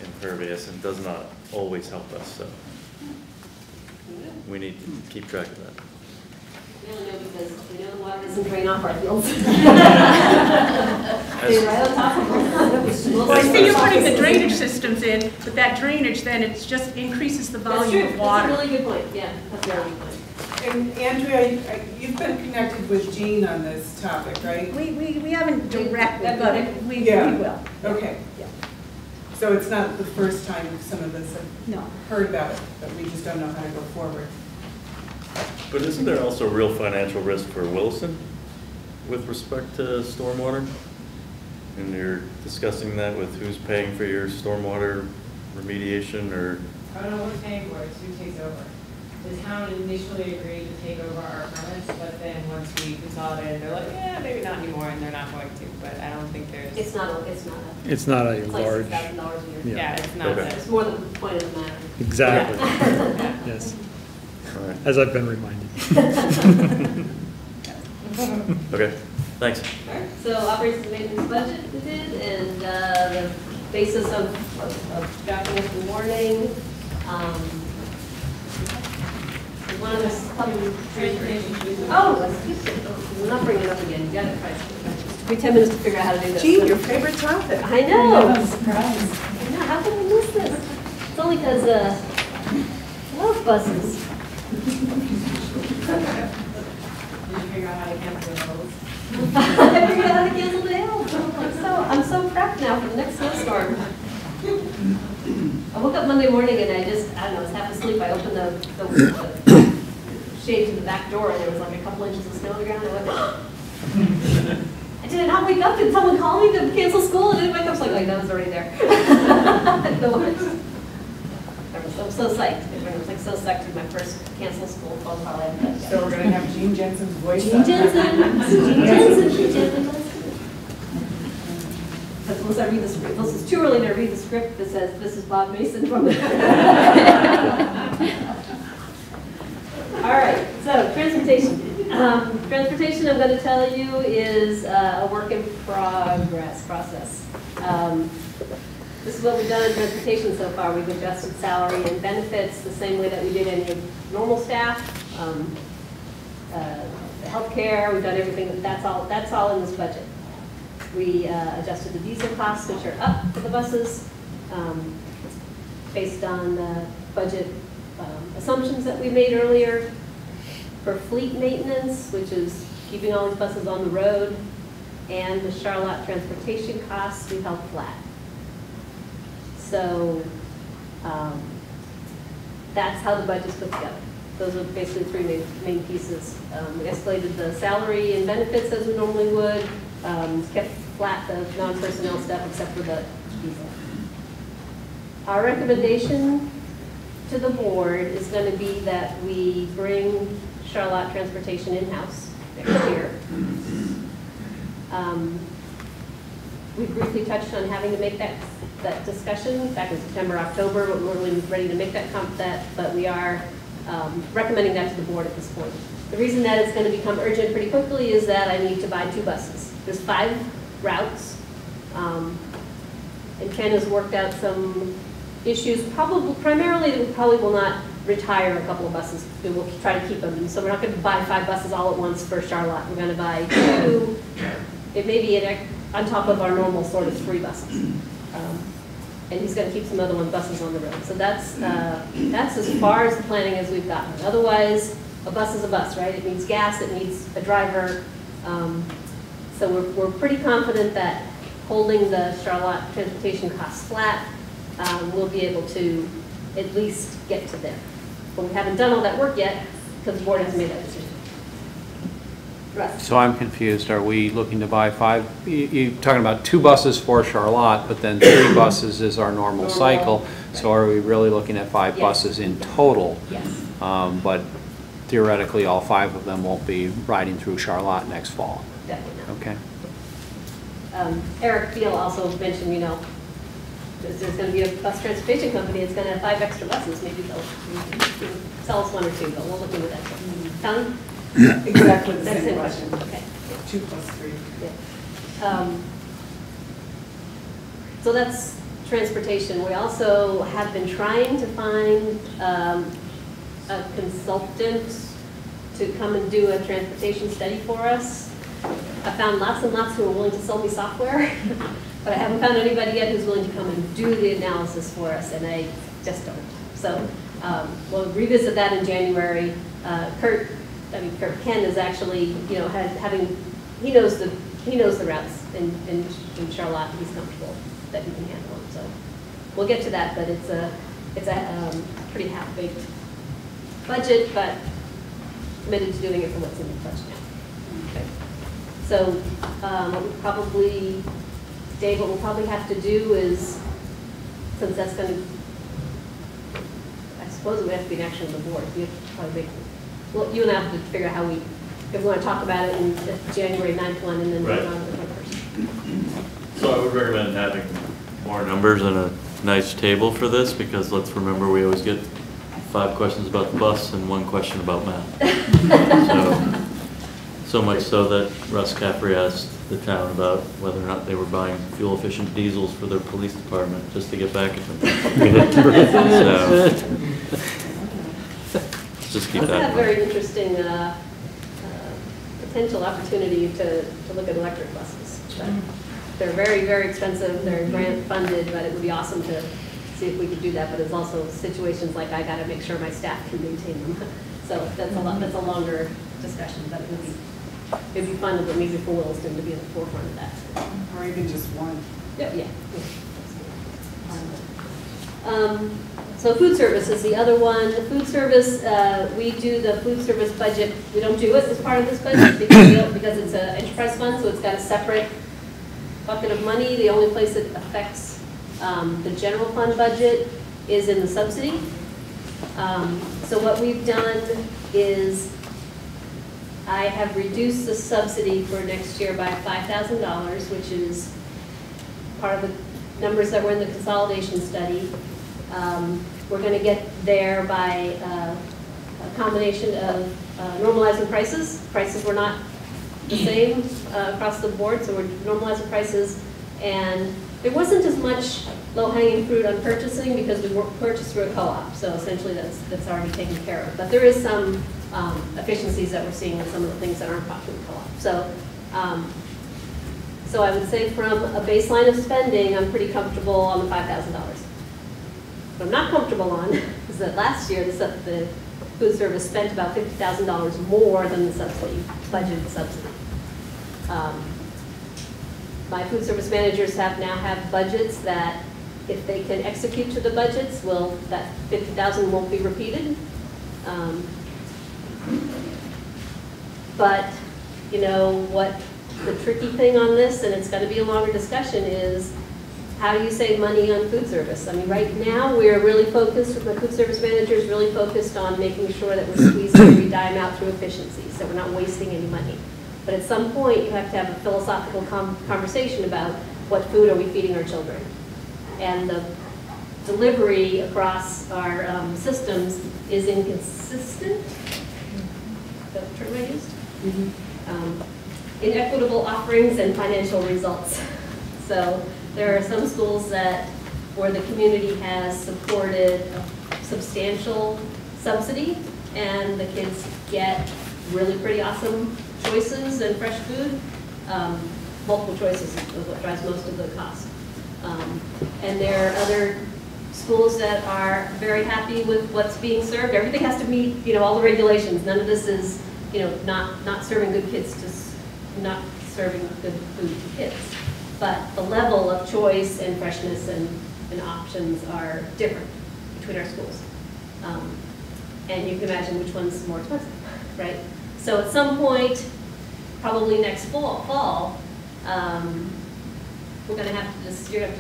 impervious and does not always help us. So we need to keep track of that. We only know because we know the water doesn't drain off our fields. Stay right on top of them. Well, I see you're putting the drainage systems in, but that drainage then it just increases the volume of water. That's a really good point. Yeah, that's a very good point. And Andrea, you've been connected with Jean on this topic, right? We haven't directly, but we will. Okay. Yeah. So it's not the first time some of us have heard about it, but we just don't know how to go forward. But isn't there also real financial risk for Williston with respect to stormwater? And you're discussing that with who's paying for your stormwater remediation, or? I don't know who's paying for it, it's who takes over. the town initially agreed to take over our permits, but then once we consolidated, they're like, yeah, maybe not anymore, and they're not going to, but I don't think there's. It's not a It's like large. $6,000 a year. Yeah, it's not. Okay. It's more than the point of the matter. Exactly. Yeah. Yes, All right. as I've been reminded. Okay, thanks. All right, so operations and maintenance budget we did, and the basis of drafting up the warning. One of us I'm not bringing it up again, you got it, right. It took me 10 minutes to figure out how to do this. Jean, your favorite topic. I know. I'm surprised. I know, how can we miss this? It's only because, I love buses. Did you figure out how to cancel the hills? I figured out how to cancel the hill. I'm so prepped now for the next snowstorm. I woke up Monday morning and I don't know, I was half asleep. I opened the shade to the back door and there was like a couple inches of snow on the ground. I went, I did not wake up. Did someone call me to cancel school? And I didn't wake up. I was like, that was already there. The worst. I'm so psyched. I was like so psyched with my first cancel school phone call I haven't done yet. So we're going to have Jean Jensen's voice. Jean Jensen. Once I read the script, this is too early to read the script that says, this is Bob Mason from the... All right, so transportation. Transportation, I'm going to tell you, is a work in progress process. This is what we've done in transportation so far. We've adjusted salary and benefits the same way that we did any normal staff. Healthcare, we've done everything. That's all in this budget. We adjusted the diesel costs, which are up for the buses, based on the budget assumptions that we made earlier. For fleet maintenance, which is keeping all these buses on the road, and the Charlotte transportation costs, we held flat. So that's how the budget's put together. Those are basically three main pieces. We escalated the salary and benefits as we normally would, kept flat the non-personnel stuff except for the diesel. Our recommendation to the board is going to be that we bring Charlotte Transportation in-house next year. We briefly touched on having to make that discussion back in September, October, but we weren't ready to make that, but we are recommending that to the board at this point. The reason that it's going to become urgent pretty quickly is that I need to buy 2 buses. There's 5 routes, and Ken has worked out some issues, primarily that we probably will not retire a couple of buses. We will try to keep them, and so we're not going to buy 5 buses all at once for Charlotte. We're going to buy 2. It may be on top of our normal sort of 3 buses. And he's going to keep some other buses on the road. So that's as far as the planning as we've gotten. Otherwise, a bus is a bus, right? It needs gas, it needs a driver. So we're pretty confident that holding the Charlotte transportation costs flat, we'll be able to at least get to there. But we haven't done all that work yet because the board hasn't made that decision. Russ. So I'm confused. Are we looking to buy 5? You're talking about 2 buses for Charlotte, but then 3 buses is our normal cycle. So are we really looking at 5 buses in total? Yes. But theoretically, all 5 of them won't be riding through Charlotte next fall. Definitely not. Okay. Eric Beal also mentioned, there's going to be a bus transportation company. It's going to have 5 extra buses. Maybe they'll sell us 1 or 2, but we'll look into that. Tommy? Exactly the That's same question. question. Okay. 2 plus 3. Yeah. So that's transportation. We also have been trying to find a consultant to come and do a transportation study for us. I found lots and lots who are willing to sell me software, but I haven't found anybody yet who's willing to come and do the analysis for us, and I just don't. So we'll revisit that in January. Ken is actually, he knows the routes in Charlotte. He's comfortable that he can handle them. So we'll get to that, but it's a pretty half-baked budget, but committed to doing it for what's in the budget now. Okay. So Dave, what we'll probably have to do is, since that's going to, I suppose it would have to be an action of the board. We have probably big. Well, you and I have to figure out how we, if we want to talk about it in the January 9th one and then Right. move on to the 21st. So I would recommend having more numbers and a nice table for this, because let's remember, we always get 5 questions about the bus and 1 question about math. So much so that Russ Caffrey asked the town about whether or not they were buying fuel-efficient diesels for their police department, just to get back at them. So, just keep that in That's a mind. very interesting potential opportunity to look at electric buses. But they're very, very expensive, they're grant funded, but it would be awesome to see if we could do that. But there's also situations like I gotta make sure my staff can maintain them. So that's a longer discussion, but it'd be fun to maybe for Williston to be at the forefront of that. Or even just one. Yeah. So food service is the other one. The food service, we do the food service budget. We don't do it as part of this budget because it's an enterprise fund, so it's got a separate bucket of money. The only place it affects the general fund budget is in the subsidy. So what we've done is I have reduced the subsidy for next year by $5,000, which is part of the numbers that were in the consolidation study. We're going to get there by a combination of normalizing prices. Prices were not the same across the board, so we're normalizing prices. And there wasn't as much low-hanging fruit on purchasing because we purchased through a co-op, so essentially that's already taken care of. But there is some efficiencies that we're seeing in some of the things that aren't bought through the co-op. So I would say from a baseline of spending, I'm pretty comfortable on the $5,000. What I'm not comfortable on is that last year the food service spent about $50,000 more than the subsidy, budgeted subsidy. My food service managers now have budgets that if they can execute to the budgets, that $50,000 won't be repeated. But you know what the tricky thing on this, and it's going to be a longer discussion, is how do you save money on food service? I mean, right now we're really focused, my food service manager is really focused on making sure that we're squeezing every dime out through efficiency, so we're not wasting any money. But at some point you have to have a philosophical conversation about what food are we feeding our children. And the delivery across our systems is inconsistent. Is that the term I used? Inequitable offerings and financial results. So there are some schools where the community has supported a substantial subsidy and the kids get really pretty awesome choices and fresh food. Multiple choices is what drives most of the cost. And there are other schools that are very happy with what's being served. Everything has to meet, all the regulations. None of this is, not serving good kids to not serving good food to kids. But the level of choice and freshness and options are different between our schools. And you can imagine which one's more expensive, right? So at some point, probably next fall, we're going to have to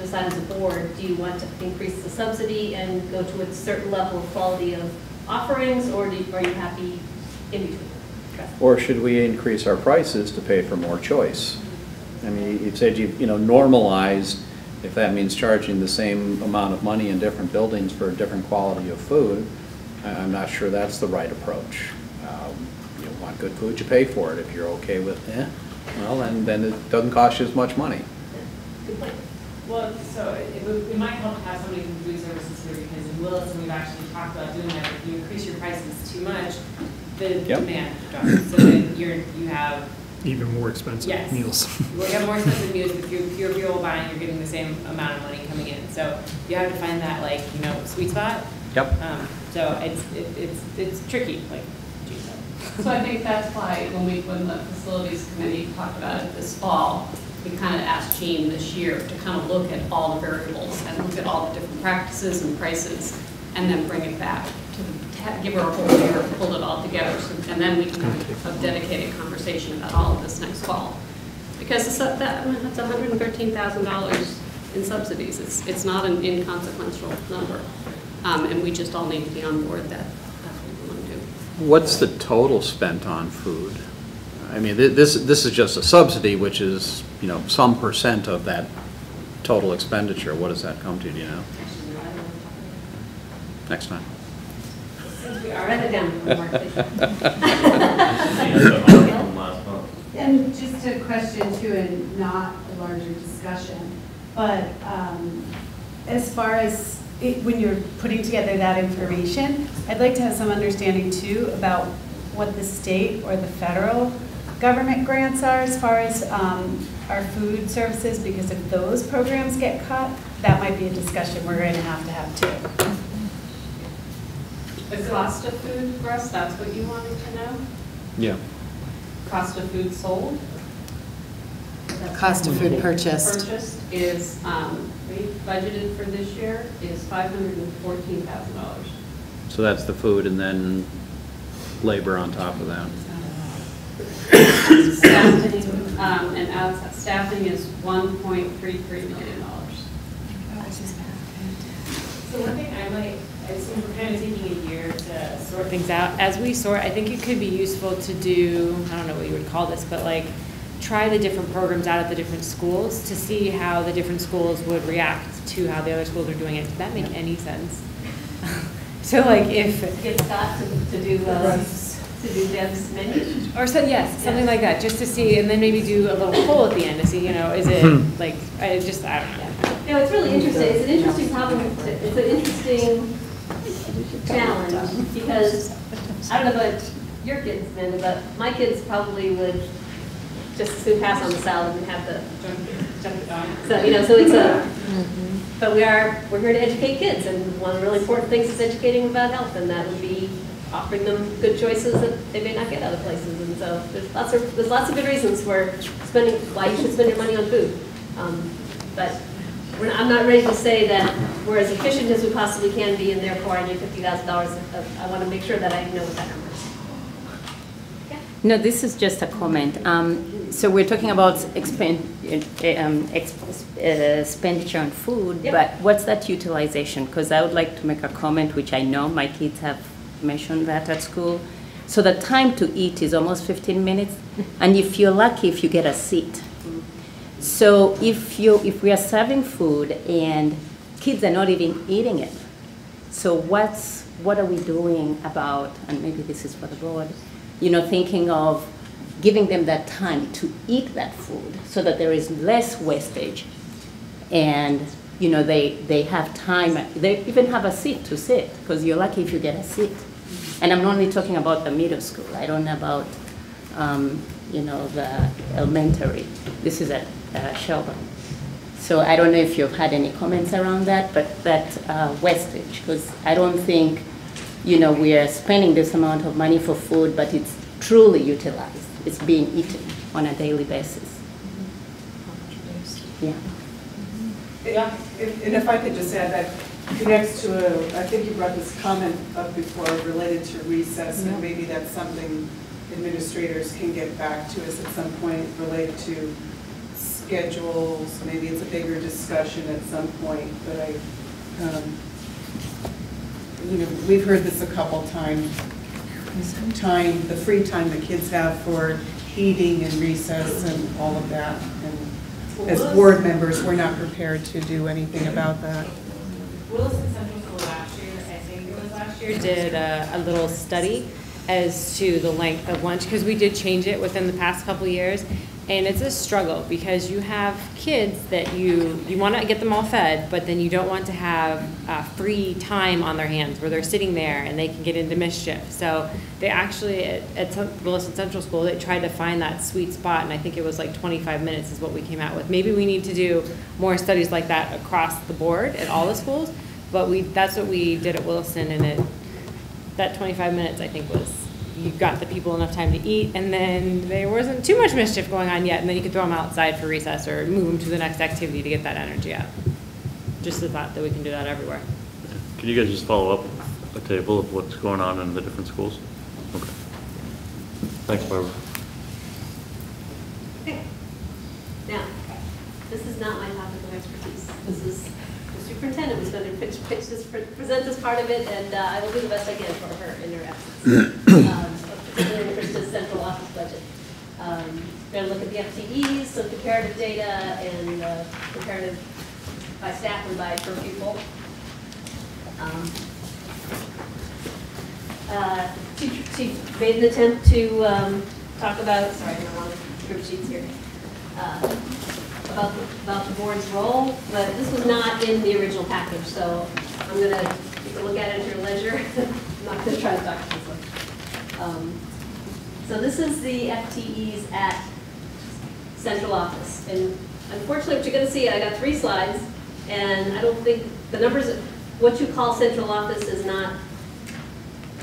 decide as a board, do you want to increase the subsidy and go to a certain level of quality of offerings, or are you happy in between? Or should we increase our prices to pay for more choice? I mean, you've said normalized, if that means charging the same amount of money in different buildings for a different quality of food, I'm not sure that's the right approach. You want good food, you pay for it. If you're okay with well, then it doesn't cost you as much money. Good point. Well, so it might help to have somebody from food services here, because in Williston we've actually talked about doing that. If you increase your prices too much, the demand drops. So then you have even more expensive meals. Well, you have more expensive meals. If you're fuel buying, you're getting the same amount of money coming in. So you have to find that sweet spot. Yep. So it's tricky. So I think that's why when the facilities committee talked about it this fall, we kind of asked Jean this year to kind of look at all the variables and look at all the different practices and prices, and then bring it back to give her a whole year, pull it all together, and then we can have a dedicated conversation about all of this next fall. Because that's $113,000 in subsidies. It's not an inconsequential number, and we just all need to be on board that that's what we want to do. What's the total spent on food? I mean, this is just a subsidy, which is, you know, some % of that total expenditure. What does that come to, do you know? Next time. We are at it down. And just a question too, and not a larger discussion, but as far as when you're putting together that information, I'd like to have some understanding too about what the state or the federal government grants are as far as our food services, because if those programs get cut, that might be a discussion we're going to have too. The cost of food for us, that's what you wanted to know? Yeah. Cost of food sold? Cost of food purchased. Purchased is, we budgeted for this year is $514,000. So that's the food and then labor on top of that. Staffing, and outside staffing is $1.33 million. So one thing I might, since we're kind of taking a year to sort things out, as we sort, I think it could be useful to do, I don't know what you would call this, but like try the different programs out at the different schools to see how the different schools would react to how the other schools are doing it. Does that make any sense? So like if Get Scott to do Deb's menu? or so, yes, something like that, just to see, and then maybe do a little poll at the end to see, you know, is it like, I don't know. No, it's really interesting. It's an interesting problem. It's an interesting challenge because I don't know about your kids, Amanda, but my kids probably would just as soon pass on the salad and have the jump it on. So you know, so it's a. But we're here to educate kids, and one of the really important things is educating them about health, and that would be offering them good choices that they may not get other places. And so there's lots of good reasons for why you should spend your money on food, but. I'm not ready to say that we're as efficient as we possibly can be, and therefore I need $50,000. I want to make sure that I know what that number is. Yeah. No, this is just a comment. So we're talking about expenditure on food, Yep. but what's that utilization? Because I would like to make a comment, which I know my kids have mentioned that at school. So the time to eat is almost 15 minutes, and if you're lucky, if you get a seat. So if we are serving food and kids are not even eating it, so what are we doing about, and maybe this is for the board, you know, thinking of giving them that time to eat that food so that there is less wastage, and you know they have time, they even have a seat to sit, because you're lucky if you get a seat. And I'm only talking about the middle school. I don't know about you know, the elementary. This is at Shelburne. So I don't know if you've had any comments around that, but that wastage, because I don't think, you know, we are spending this amount of money for food, but it's truly utilized. It's being eaten on a daily basis. Yeah. Yeah, and if I could just add, that connects to I think you brought this comment up before related to recess, and maybe that's something administrators can get back to us at some point related to schedules. Maybe it's a bigger discussion at some point, but you know, we've heard this a couple times. The free time the kids have for eating and recess and all of that. And as board members, we're not prepared to do anything about that. Williston Central School last year, I think it was last year, did a little study as to the length of lunch, because we did change it within the past couple of years, and it's a struggle because you have kids that you want to get them all fed, but then you don't want to have free time on their hands where they're sitting there and they can get into mischief. So they actually, at Williston Central School, they tried to find that sweet spot, and I think it was like 25 minutes is what we came out with. Maybe we need to do more studies like that across the board at all the schools, but that's what we did at Williston, and that 25 minutes, I think, was you got the people enough time to eat, and then there wasn't too much mischief going on yet, and then you could throw them outside for recess or move them to the next activity to get that energy out. Just the thought that we can do that everywhere. Can you guys just follow up a table of what's going on in the different schools? Okay. Thanks, Barbara. Okay. Now, this is not my topic of expertise. This is the superintendent was going to present this part of it, and I will do the best I can for her in her absence. Going to look at the FTEs, some comparative data, and comparative by staff and by per pupil. She made an attempt to talk about, sorry, I'm on group sheets here, about the board's role, but this was not in the original package, so I'm going to take a look at it at your leisure. I'm not going to try to talk to this one. So this is the FTEs at central office, and unfortunately what you're going to see, I got 3 slides, and I don't think the numbers, what you call central office is not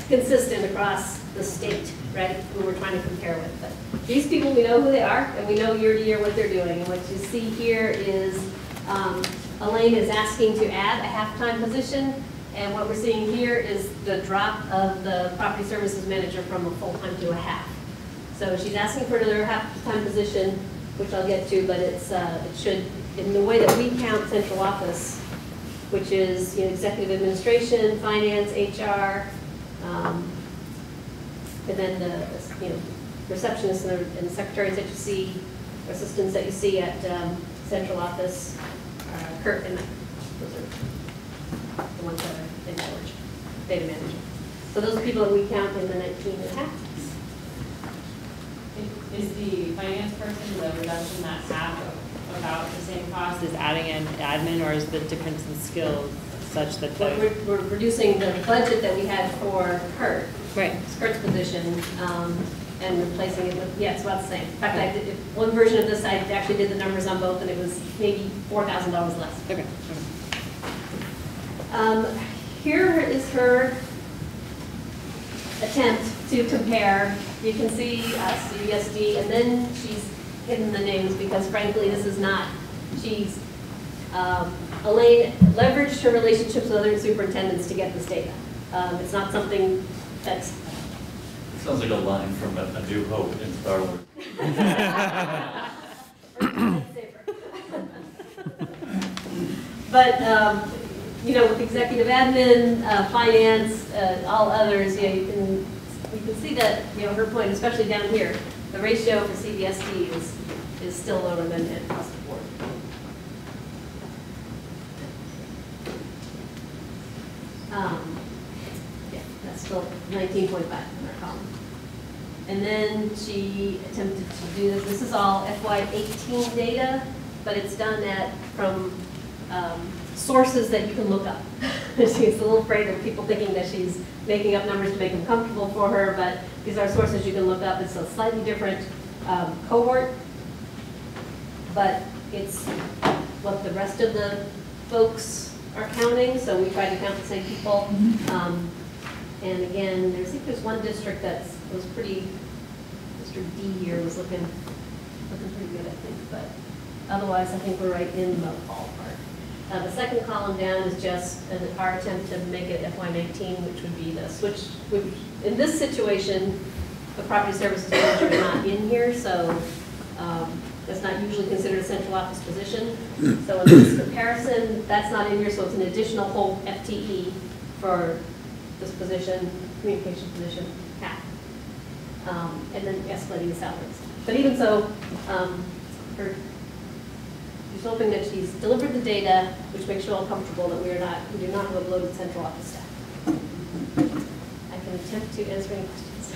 consistent across the state, right, who we're trying to compare with. But these people, we know who they are, and we know year to year what they're doing. And what you see here is Elaine is asking to add a half-time position, and what we're seeing here is the drop of the property services manager from a full-time to a half. So she's asking for another half-time position, which I'll get to, but it's it should, in the way that we count central office, which is executive administration, finance, HR, and then the receptionists and the secretaries that you see, assistants that you see at central office, Kurt and those are the ones that are in charge, data manager. So those are people that we count in the 19 and a half. Is the finance person, the reduction that half about the same cost as adding in admin, or is the difference in skills such that we're reducing the budget that we had for Kurt, right? Kurt's position, and replacing it with, yeah, it's about the same. In fact, I did one version of this, I actually did the numbers on both, and it was maybe $4,000 less. Okay. Here is her attempt to compare. You can see us, USD, and then she's hidden the names because, frankly, this is not. She's Elaine leveraged her relationships with other superintendents to get this data. It's not something that's. Sounds like a line from A New Hope in Star Wars. But with executive admin, finance, all others, you can see that her point, especially down here, the ratio for CBSD is still lower than across the board. Yeah, that's still 19.5 in our column. And then she attempted to do this. This is all FY18 data, but it's done from sources that you can look up. She's a little afraid of people thinking that she's making up numbers to make them comfortable for her, but these are sources you can look up. It's a slightly different cohort, but it's what the rest of the folks are counting, so we try to count the same people. And again, I think there's one district that was pretty, District D here was looking pretty good, I think, but otherwise I think we're right in the ballpark. The second column down is just our attempt to make it FY19, which would be the switch. In this situation, the property services manager is not in here, so that's not usually considered a central office position. So in this comparison, that's not in here, so it's an additional whole FTE for this position, communication position, half. And then escalating the salaries. But even so, she's hoping that she's delivered the data, which makes you all comfortable that we do not have a bloated central office staff. I can attempt to answer any questions.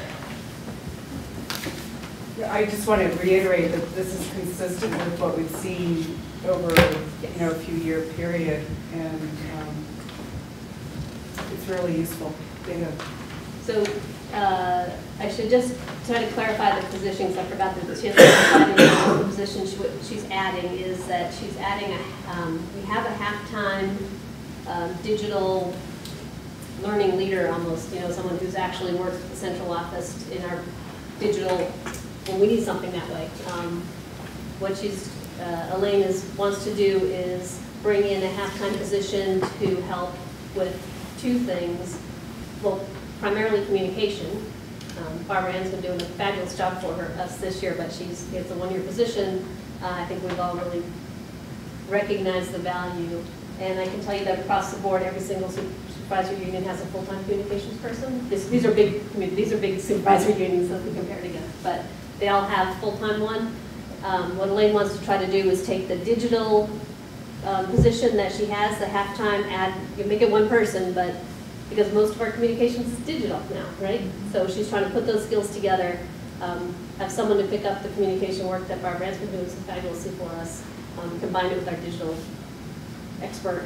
I just want to reiterate that this is consistent with what we've seen over a few year period, and it's really useful data. So I should just try to clarify the position, because I forgot that she has the position she's adding is that she's adding we have a half-time digital learning leader almost, someone who's actually works at the central office in our digital, when we need something that way. What Elaine wants to do is bring in a half-time position to help with 2 things. Well, primarily communication. Barbara Ann's been doing a fabulous job for us this year, but it's a 1-year position. I think we've all really recognized the value. And I can tell you that across the board, every single supervisory union has a full-time communications person. These are big supervisory unions that we compare together. But they all have full-time one. What Elaine wants to try to do is take the digital position that she has, the half-time, you make it one person, but because most of our communications is digital now, right? So she's trying to put those skills together, have someone to pick up the communication work that Barbara has been doing so fabulously for us, combine it with our digital expert.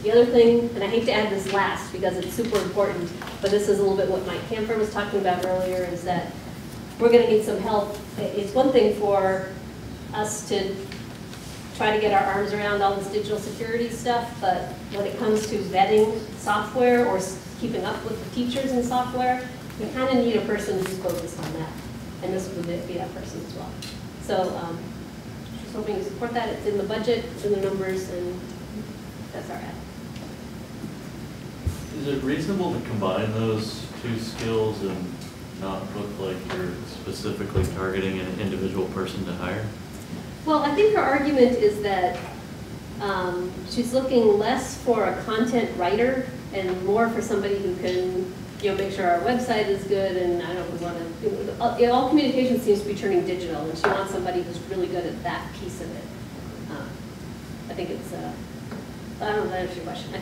The other thing, and I hate to add this last because it's super important, but this is a little bit what Mike Camper was talking about earlier, is that we're going to need some help. It's one thing for us to try to get our arms around all this digital security stuff, but when it comes to vetting software or keeping up with the teachers in software, we kind of need a person who's focused on that, and this would be that person as well. So she's hoping to support that. It's in the budget, it's in the numbers, and that's our ad. Is it reasonable to combine those two skills and not look like you're specifically targeting an individual person to hire? Well, I think her argument is that she's looking less for a content writer and more for somebody who can, make sure our website is good, and I don't know if we want to, all communication seems to be turning digital, and she wants somebody who's really good at that piece of it. I think it's, I don't know if that answers your question. I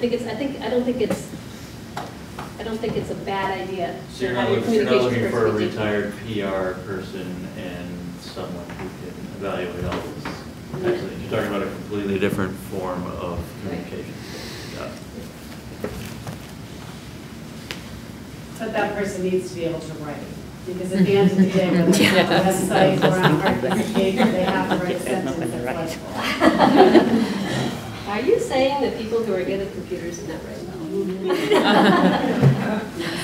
don't think it's a bad idea. So you're not looking for a retired PR person and someone who can evaluate all this. Actually, you're talking about a completely different form of communication. Got it. But that person needs to be able to write. Because at the end of the day, whether they're on a website or on our page, they have to write a sentence that's legible. Are you saying that people who are good at computers are not writing well?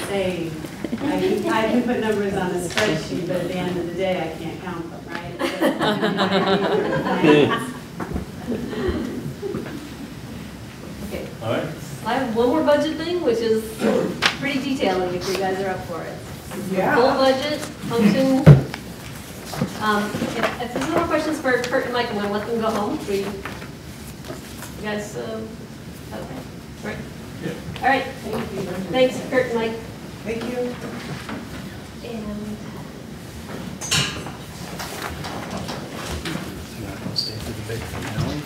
Saying, I can put numbers on a spreadsheet, but at the end of the day, I can't count them, right? Okay. All right. I have one more budget thing, which is pretty detailing if you guys are up for it. Yeah. Full budget, function. If there's no more questions for Kurt and Mike, I'm going to let them go home. You guys, okay. All right. Yeah. All right. Thanks, Kurt and Mike. Thank you. And You're not going to stay for the big finale?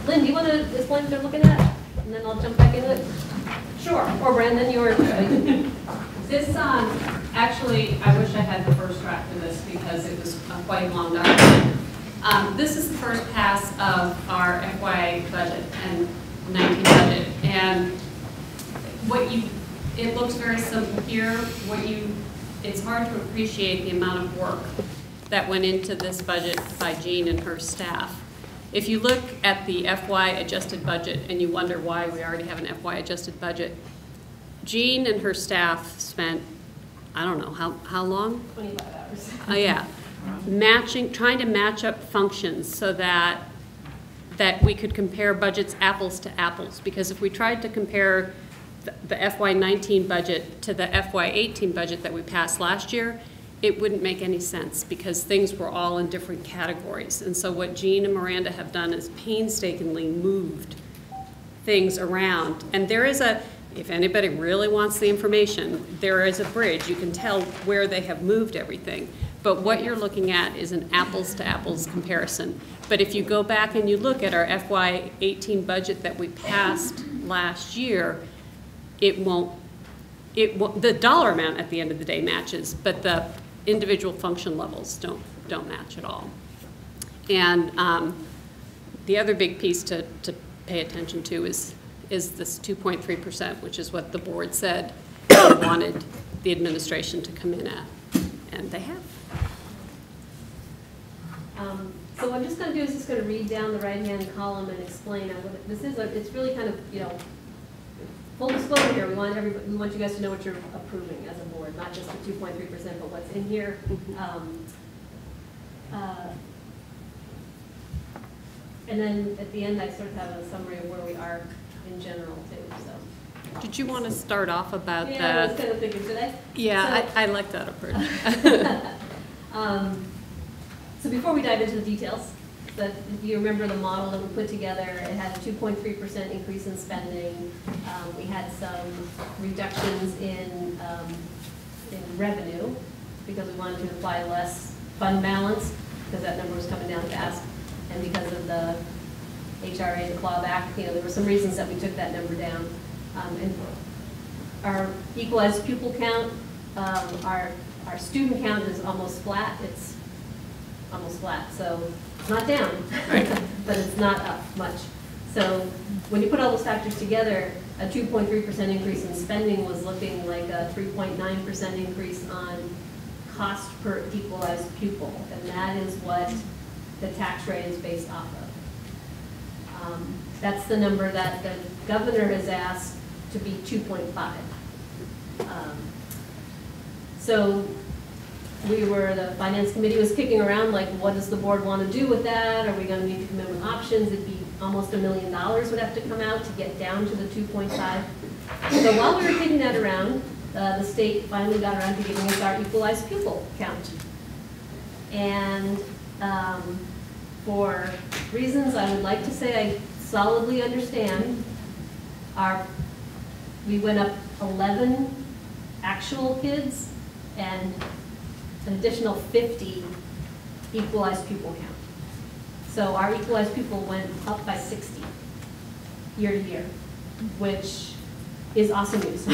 Lynn, do you want to explain what they're looking at? And then I'll jump back into it. Sure. Or Brandon, yours. This, actually, I wish I had the first draft of this because it was quite a long document. This is the first pass of our FY budget and 19 budget. And it looks very simple here. It's hard to appreciate the amount of work that went into this budget by Jean and her staff. If you look at the FY adjusted budget and you wonder why we already have an FY adjusted budget, Jean and her staff spent, I don't know, how long? 25 hours. Yeah. Trying to match up functions so that we could compare budgets apples to apples. Because if we tried to compare the FY19 budget to the FY18 budget that we passed last year, it wouldn't make any sense because things were all in different categories. And so what Jean and Miranda have done is painstakingly moved things around. And there is if anybody really wants the information, there is a bridge. You can tell where they have moved everything. But what you're looking at is an apples to apples comparison. But if you go back and you look at our FY18 budget that we passed last year, the dollar amount at the end of the day matches, but the individual function levels don't match at all. And the other big piece to pay attention to is this 2.3%, which is what the board said they wanted the administration to come in at, and they have. So what I'm just going to do is just going to read down the right-hand column and explain what this is. It's really kind of, full disclosure here. We want you guys to know what you're approving as a board, not just the 2.3%, but what's in here. And then at the end, I sort of have a summary of where we are in general too. So. Did you want to start off about I was kind of thinking today. Yeah, I like that approach. So before we dive into the details, that if you remember the model that we put together, it had a 2.3% increase in spending. We had some reductions in revenue because we wanted to apply less fund balance because that number was coming down fast. And because of the HRA, the clawback, there were some reasons that we took that number down. And our equalized pupil count, our student count is almost flat. It's almost flat, so it's not down, but it's not up much. So when you put all those factors together, a 2.3% increase in spending was looking like a 3.9% increase on cost per equalized pupil, and that is what the tax rate is based off of. That's the number that the governor has asked to be 2.5. So the finance committee was kicking around like, what does the board want to do with that? Are we going to need to come in with options? It'd be almost $1 million would have to come out to get down to the 2.5. So while we were kicking that around, the state finally got around to giving us our equalized pupil count. And for reasons I would like to say I solidly understand, we went up 11 actual kids and an additional 50 equalized pupil count. So our equalized pupil went up by 60 year to year, which is awesome news.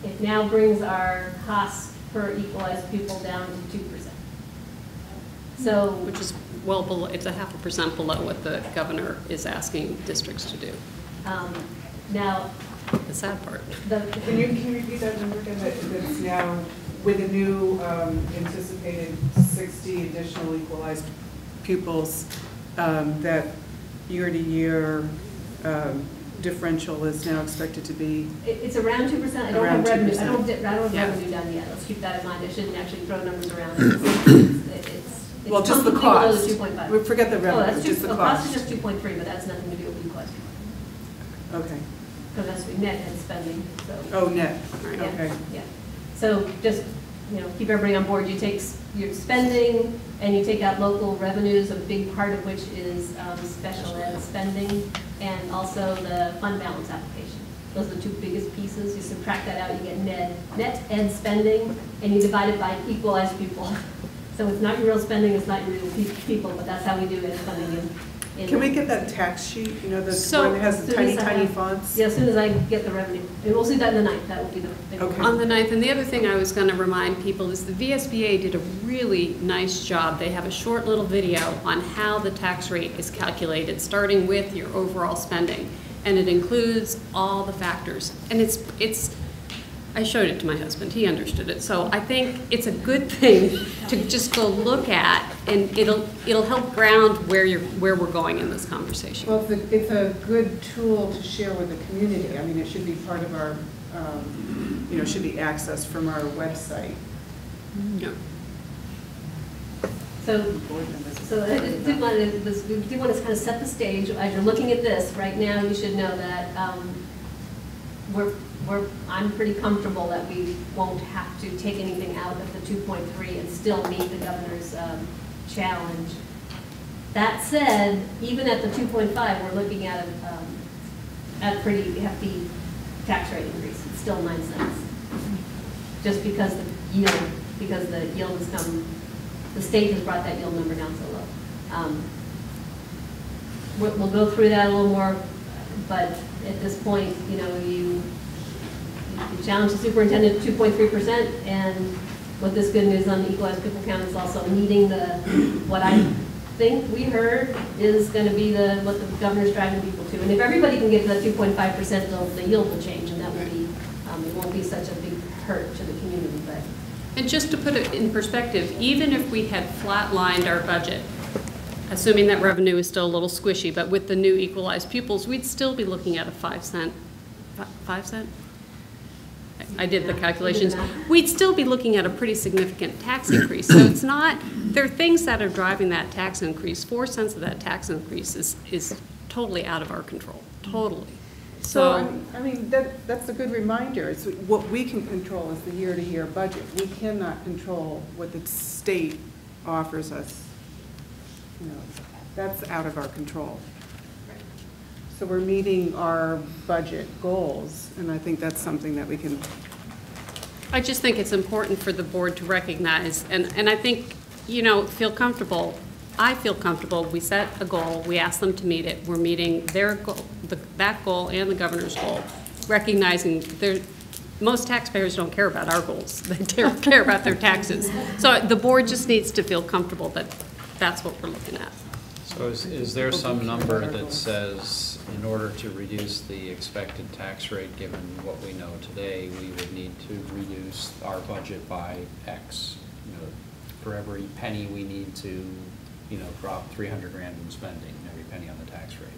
It now brings our costs per equalized pupil down to 2%. So, which is well below, it's 0.5% below what the governor is asking districts to do. Now, the sad part. Can you repeat that number again? That's now with the new anticipated 60 additional equalized pupils, that year-to-year differential is now expected to be? It's around 2%. I don't have revenue. I don't have revenue done yet. Let's keep that in mind. I shouldn't actually throw numbers around. It's well, just the cost. 2.5. We forget the revenue. Just the cost. Cost is just 2.3, but that's nothing to do with equalized. Okay. Because that's net and spending. So. Oh, net. Right. Okay. Yeah. So just keep everybody on board. You take your spending and you take out local revenues, a big part of which is special ed spending, and also the fund balance application. Those are the two biggest pieces. You subtract that out, you get net ed spending, and you divide it by equalized people. So it's not your real spending, it's not your real people, but that's how we do ed funding. Can we get that tax sheet, the one that has the tiny fonts? Yeah, as soon as I get the revenue. And we'll see that in the 9th. That will be the big okay. On the 9th. And the other thing I was going to remind people is the VSBA did a really nice job. They have a short little video on how the tax rate is calculated, starting with your overall spending. And it includes all the factors. And I showed it to my husband. He understood it. So I think it's a good thing to just go look at, and it'll help ground where we're going in this conversation. Well, it's a good tool to share with the community. I mean, it should be part of our, should be accessed from our website. Yeah. So I did want to kind of set the stage. As you're looking at this right now, you should know that I'm pretty comfortable that we won't have to take anything out of the 2.3 and still meet the governor's challenge. That said, even at the 2.5, we're looking at a pretty hefty tax rate increase. It's still 9 cents, just because the yield has come. The state has brought that yield number down so low. We'll go through that a little more, but at this point, you challenge the superintendent 2.3%, and with this good news on the equalized pupil count is also meeting what I think we heard is going to be what the governor's driving people to. And if everybody can get to that 2.5%, the yield will change, and that will be it won't be such a big hurt to the community. But. And just to put it in perspective, even if we had flatlined our budget, assuming that revenue is still a little squishy, but with the new equalized pupils, we'd still be looking at a 5 cent? I did the calculations. We'd still be looking at a pretty significant tax increase. So it's not, there are things that are driving that tax increase. 4 cents of that tax increase is totally out of our control, totally. So I mean, that's a good reminder. It's what we can control is the year-to-year budget. We cannot control what the state offers us, you know, that's out of our control. So we're meeting our budget goals, and I think that's something that we can. I just think it's important for the board to recognize, and I think, you know, feel comfortable. I feel comfortable. We set a goal. We ask them to meet it. We're meeting their goal, that goal and the governor's goal, recognizing most taxpayers don't care about our goals. They care about their taxes. So the board just needs to feel comfortable that that's what we're looking at. So is there some number that says in order to reduce the expected tax rate, given what we know today, we would need to reduce our budget by X? You know, for every penny we need to, you know, drop 300 grand in spending, every penny on the tax rate.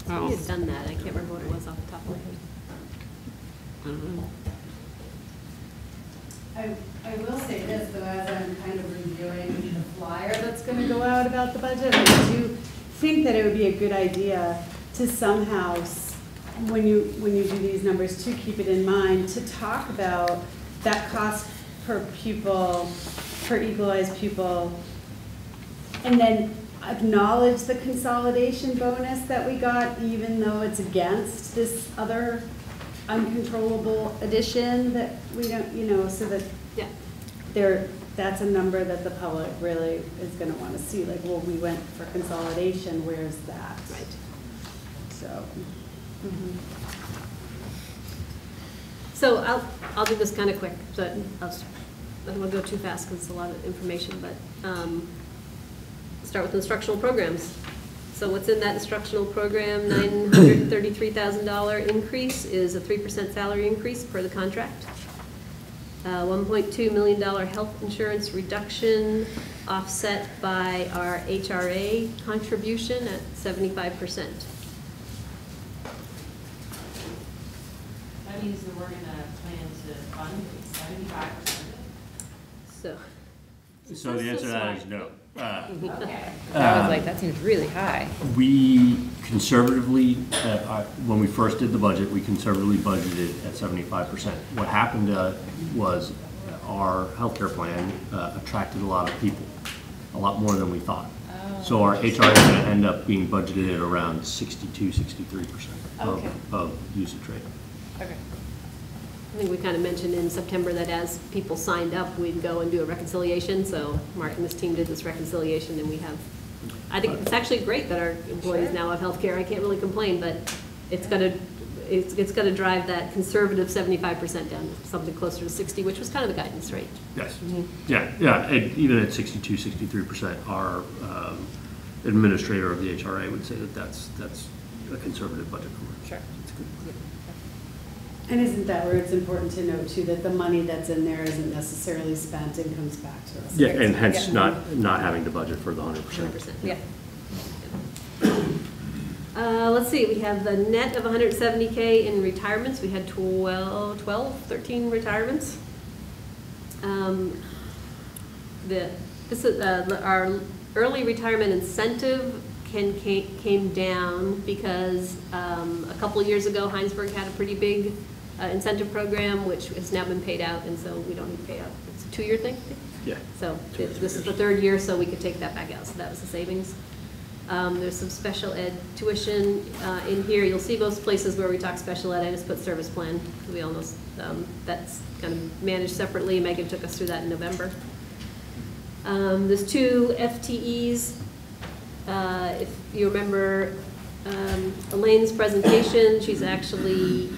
Oh. We had done that. I can't remember what it was off the top of my head. I don't know. I will say this, though, as I'm kind of reviewing the flyer that's going to go out about the budget, I do think that it would be a good idea to somehow, when you do these numbers, to keep it in mind, to talk about that cost per pupil, per equalized pupil, and then acknowledge the consolidation bonus that we got, even though it's against this other uncontrollable addition that we don't, you know, so that that's a number that the public really is going to want to see. Like, well, we went for consolidation. Where's that? Right. So. So I'll do this kind of quick, but I don't want to go too fast because it's a lot of information. But start with instructional programs. So what's in that instructional program? $933,000 increase is a 3% salary increase per the contract. $1.2 million health insurance reduction offset by our HRA contribution at 75%. That means that we're going to plan to fund 75%. So the answer to that is no. Okay. I was like, that seems really high. We conservatively, when we first did the budget, we conservatively budgeted at 75%. What happened was our healthcare plan attracted a lot of people, a lot more than we thought. Oh. So our HR is going to end up being budgeted at around 62, 63% of usage rate. Okay. I think we kind of mentioned in September that as people signed up, we'd go and do a reconciliation. So Mark and this team did this reconciliation, and we have, I think it's actually great that our employees now have health care. I can't really complain, but it's going to drive that conservative 75% down to something closer to 60, which was kind of the guidance rate. Yes. Yeah. And even at 62, 63%, our administrator of the HRA would say that that's a conservative budget number. Sure. It's good. And isn't that where it's important to note too that the money that's in there isn't necessarily spent and comes back to us? Yeah, and hence not having to budget for the 100%. 100%. Yeah. Let's see, we have the net of 170K in retirements. We had 13 retirements. This is our early retirement incentive came down because a couple of years ago, Heinsberg had a pretty big incentive program, which has now been paid out, and so we don't need to pay out. It's a 2-year thing? Yeah. So this is the 3rd year, so we could take that back out. So that was the savings. There's some special ed tuition in here. You'll see most places where we talk special ed, I just put service plan. We all know that's kind of managed separately. Megan took us through that in November. There's 2 FTEs. If you remember Elaine's presentation, she's actually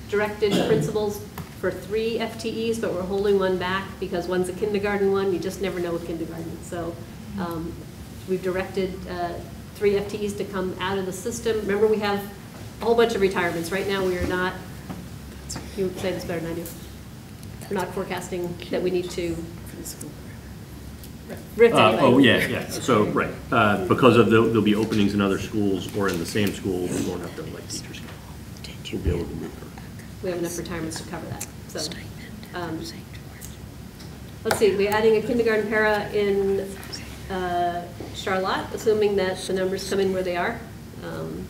directed principals for 3 FTEs, but we're holding one back because one's a kindergarten one. You just never know with kindergarten. So we've directed 3 FTEs to come out of the system. Remember, we have a whole bunch of retirements. Right now, we are not, you say this better than I do. We're not forecasting that we need to Oh, yeah. So, right. Because of there'll be openings in other schools or in the same school, we won't have to let teachers go. We'll be able to move her. We have enough retirements to cover that. So, let's see, we're adding a kindergarten para in Charlotte, assuming that the numbers come in where they are.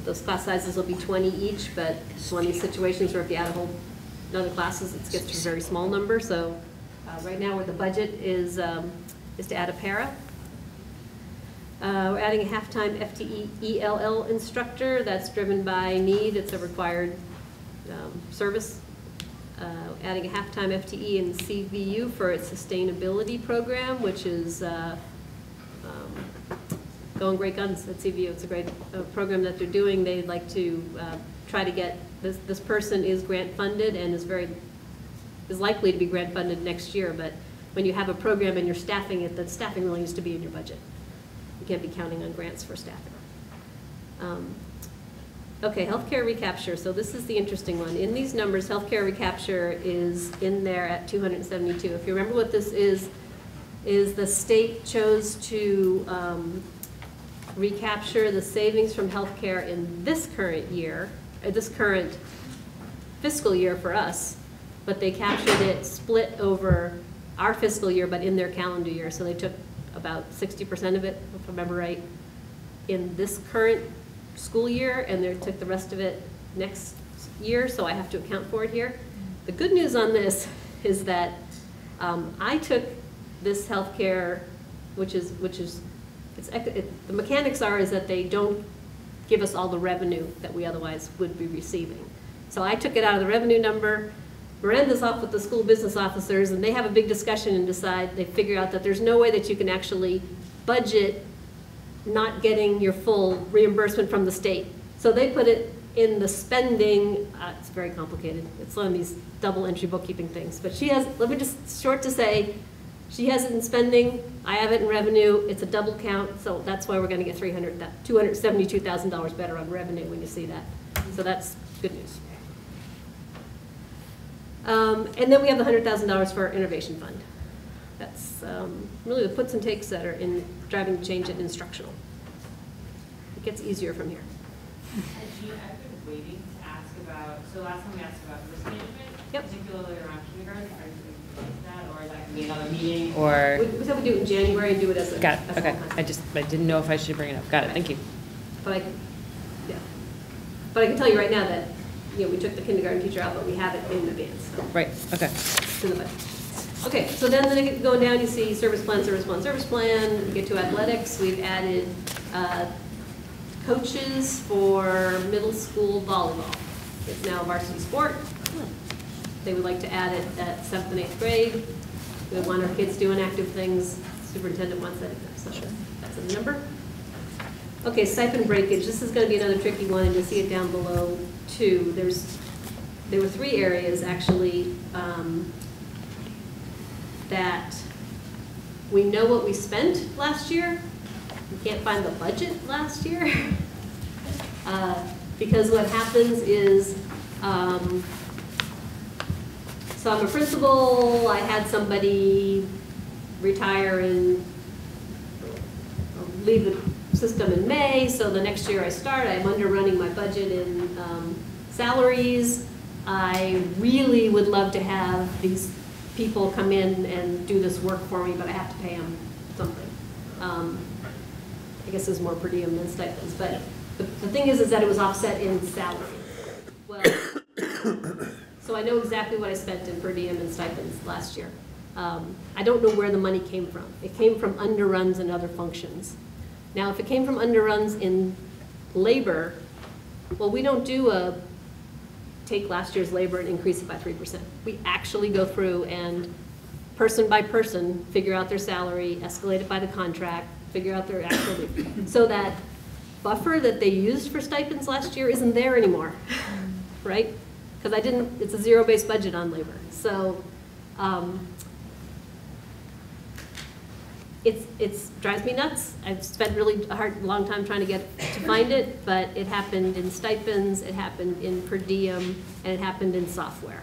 Those class sizes will be 20 each, but it's one of these situations where if you add a whole in other classes, it gets to a very small number. So right now, where the budget is to add a para. We're adding a halftime FTE ELL instructor. That's driven by need. It's a required service. Adding a halftime FTE in CVU for its sustainability program, which is going great guns at CVU. It's a great program that they're doing. They'd like to try to get, this person is grant funded and is likely to be grant funded next year, but when you have a program and you're staffing it, the staffing really needs to be in your budget. You can't be counting on grants for staffing. Okay, healthcare recapture. So this is the interesting one. In these numbers, healthcare recapture is in there at 272. If you remember what this is the state chose to recapture the savings from healthcare in this current year, this current fiscal year for us, but they captured it split over our fiscal year, but in their calendar year. So they took about 60% of it, if I remember right, in this current school year, and they took the rest of it next year, so I have to account for it here. The good news on this is that I took this healthcare, the mechanics is that they don't give us all the revenue that we otherwise would be receiving. So I took it out of the revenue number, ran this off with the school business officers, and they have a big discussion and they figure out that there's no way that you can actually budget not getting your full reimbursement from the state. So they put it in the spending, it's very complicated. It's one of these double entry bookkeeping things. But she has, let me just short to say, she has it in spending, I have it in revenue, it's a double count, so that's why we're gonna get $272,000 better on revenue when you see that. So that's good news. And then we have the $100,000 for our innovation fund. That's really the puts and takes that are in driving the change in instructional. It gets easier from here. And Jean, I've been waiting to ask about, so last time we asked about risk management, particularly around kindergarten. Are you going to do that, or is that going to be another meeting? Or we said we do it in January and do it as a Got it. Okay. I didn't know if I should bring it up. Got it. Thank you. But I can tell you right now that we took the kindergarten teacher out, but we have it in advance. So. Right. Okay. It's in the budget. Okay, so then going down, you see service plan, service plan, service plan. You get to athletics. We've added coaches for middle school volleyball. It's now a varsity sport. They would like to add it at 7th and 8th grade. We want our kids doing active things. Superintendent wants that. So sure, that's a number. Okay, stipend breakage. This is going to be another tricky one, and you'll see it down below too. There were 3 areas actually that we know what we spent last year. We can't find the budget last year because what happens is, so I'm a principal, I had somebody retire and leave the system in May, so the next year I start, I'm underrunning my budget in salaries. I really would love to have these people come in and do this work for me, but I have to pay them something. I guess it's more per diem than stipends, but the thing is that it was offset in salary. Well, so I know exactly what I spent in per diem and stipends last year. I don't know where the money came from. It came from underruns and other functions. Now, if it came from underruns in labor, well, we don't do take last year's labor and increase it by 3%. We actually go through and person by person figure out their salary, escalate it by the contract, figure out their actual, so that buffer that they used for stipends last year isn't there anymore, right? Because it's a zero-based budget on labor. So it drives me nuts. I've spent really a long time trying to find it, but it happened in stipends, it happened in per diem, and it happened in software.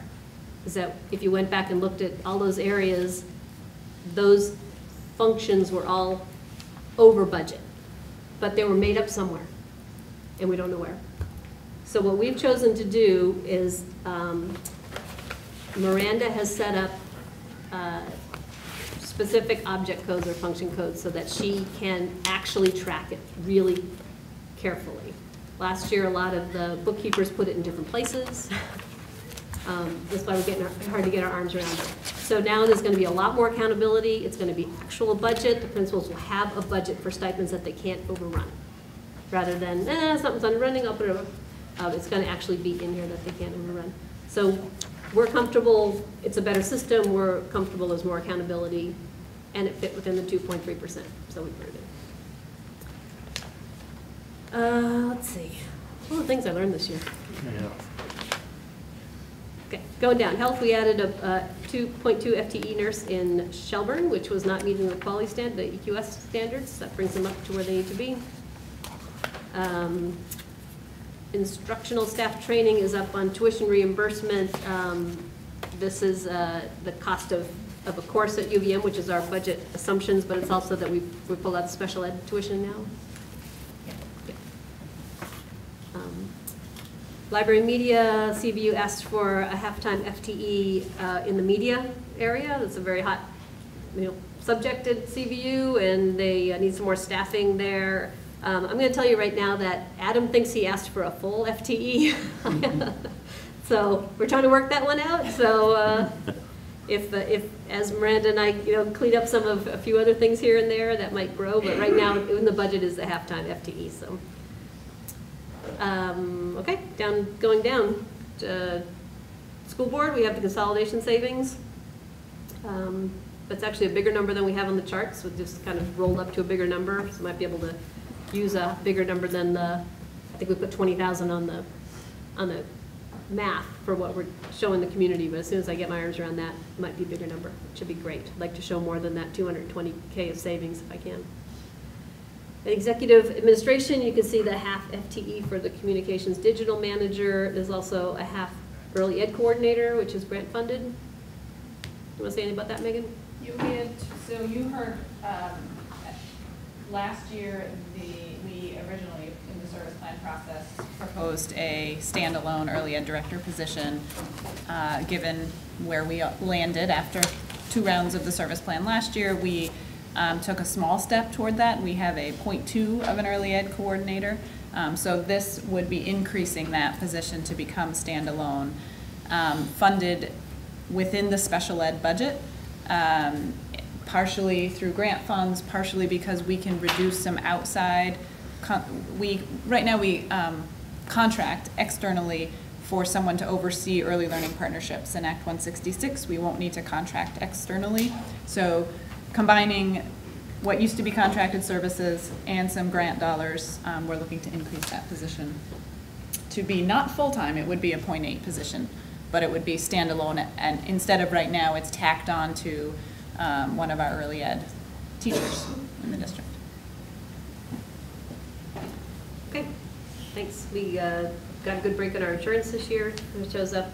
Is that if you went back and looked at all those areas, those functions were all over budget, but they were made up somewhere, and we don't know where. So what we've chosen to do is Miranda has set up specific object codes or function codes so that she can actually track it really carefully. Last year, a lot of the bookkeepers put it in different places. That's why we're getting hard to get our arms around it. So now there's going to be a lot more accountability. It's going to be actual budget. The principals will have a budget for stipends that they can't overrun, rather than something's unrunning, I'll put it over. It's going to actually be in here that they can't overrun. So we're comfortable. It's a better system. We're comfortable. There's more accountability, and it fit within the 2.3%. So we put it in. Let's see. All the things I learned this year. Yeah. Okay, going down. Health, we added a 2.2 FTE nurse in Shelburne, which was not meeting the quality standard, the EQS standards. That brings them up to where they need to be. Instructional staff training is up on tuition reimbursement. This is the cost of a course at UVM, which is our budget assumptions, but it's also that we pull out special ed tuition now. Library media, CVU asked for a half-time FTE in the media area. That's a very hot, subject at CVU, and they need some more staffing there. I'm going to tell you right now that Adam thinks he asked for a full FTE. So we're trying to work that one out. So if as Miranda and I, clean up a few other things here and there, that might grow. But right now, in the budget is a half-time FTE. So. Okay, going down. School board, we have the consolidation savings. That's actually a bigger number than we have on the chart, so it just kind of rolled up to a bigger number. So we might be able to use a bigger number than I think we put 20,000 on the math for what we're showing the community, but as soon as I get my arms around that, it might be a bigger number. It should be great. I'd like to show more than that 220K of savings if I can. Executive administration, you can see the half FTE for the communications digital manager. There's also a half early ed coordinator, which is grant funded. You want to say anything about that, Megan? So you heard last year we originally in the service plan process proposed a standalone early ed director position. Given where we landed after 2 rounds of the service plan last year, we took a small step toward that. We have a 0.2 of an early ed coordinator. So this would be increasing that position to become standalone, funded within the special ed budget, partially through grant funds, partially because we can reduce some outside. Right now we contract externally for someone to oversee early learning partnerships. In Act 166, we won't need to contract externally. So combining what used to be contracted services and some grant dollars, we're looking to increase that position to be not full-time. It would be a 0.8 position, but it would be standalone, and instead of right now, it's tacked on to one of our early ed teachers in the district. Okay, thanks. We got a good break on our insurance this year. It shows up.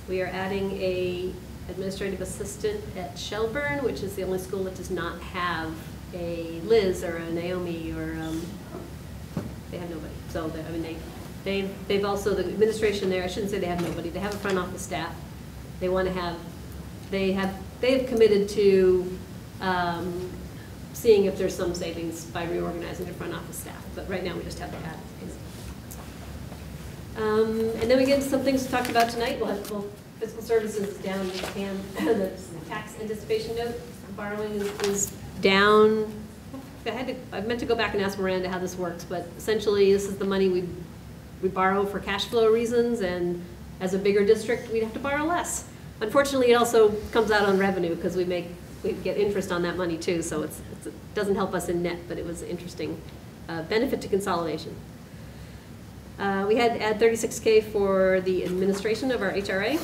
We are adding a administrative assistant at Shelburne, which is the only school that does not have a Liz or a Naomi or they have nobody. So they've also, the administration there, I shouldn't say they have nobody, they have a front office staff. They want to have, they've committed to seeing if there's some savings by reorganizing their front office staff, but right now we just have the ad. And then we get into some things to talk about tonight. We'll have fiscal services is down, the tax anticipation note borrowing is down. I meant to go back and ask Miranda how this works, but essentially this is the money we borrow for cash flow reasons, and as a bigger district, we'd have to borrow less. Unfortunately, it also comes out on revenue because we get interest on that money too, so it doesn't help us in net, but it was an interesting benefit to consolidation. We had to add 36K for the administration of our HRA.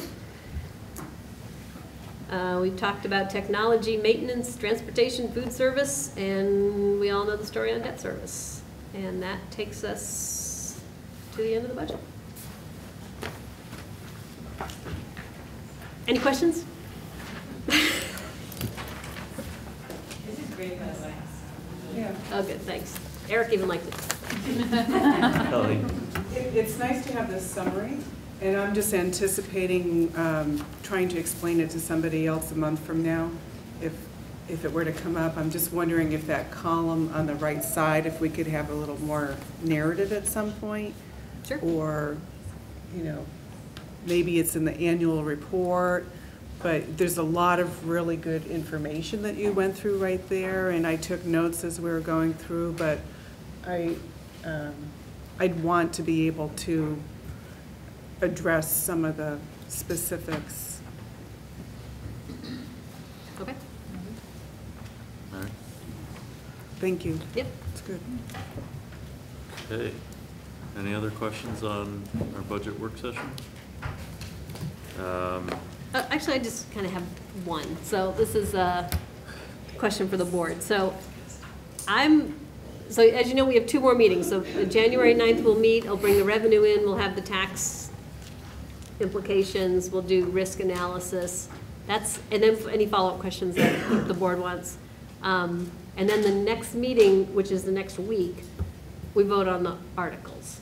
We've talked about technology, maintenance, transportation, food service, and we all know the story on debt service. And that takes us to the end of the budget. Any questions? This is great, by the way. Yeah. Oh, good, thanks. Eric even liked it. It's nice to have this summary, and I'm just anticipating trying to explain it to somebody else a month from now. If it were to come up, I'm just wondering if that column on the right side, if we could have a little more narrative at some point. Sure. Or, maybe it's in the annual report, but there's a lot of really good information that you went through right there, and I took notes as we were going through, but I'd want to be able to address some of the specifics. Okay. All right. Thank you. Yep. That's good. Okay. Any other questions on our budget work session? Actually, I just kind of have one. So this is a question for the board. So as you know, we have 2 more meetings. So January 9th we'll meet, I'll bring the revenue in, we'll have the tax implications, we'll do risk analysis. And then any follow-up questions that the board wants. And then the next meeting, which is the next week, we vote on the articles.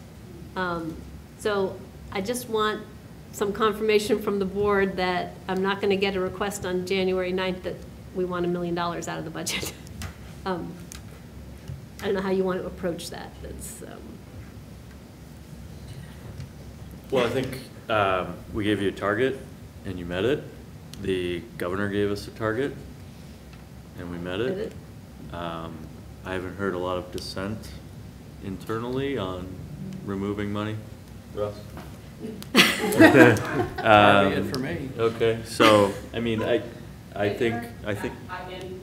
So I just want some confirmation from the board that I'm not going to get a request on January 9th that we want $1 million out of the budget. I don't know how you want to approach that. Well, I think we gave you a target and you met it. The governor gave us a target and we met it. I haven't heard a lot of dissent internally on removing money. Russ? Target for me. Okay, so, I mean, I think.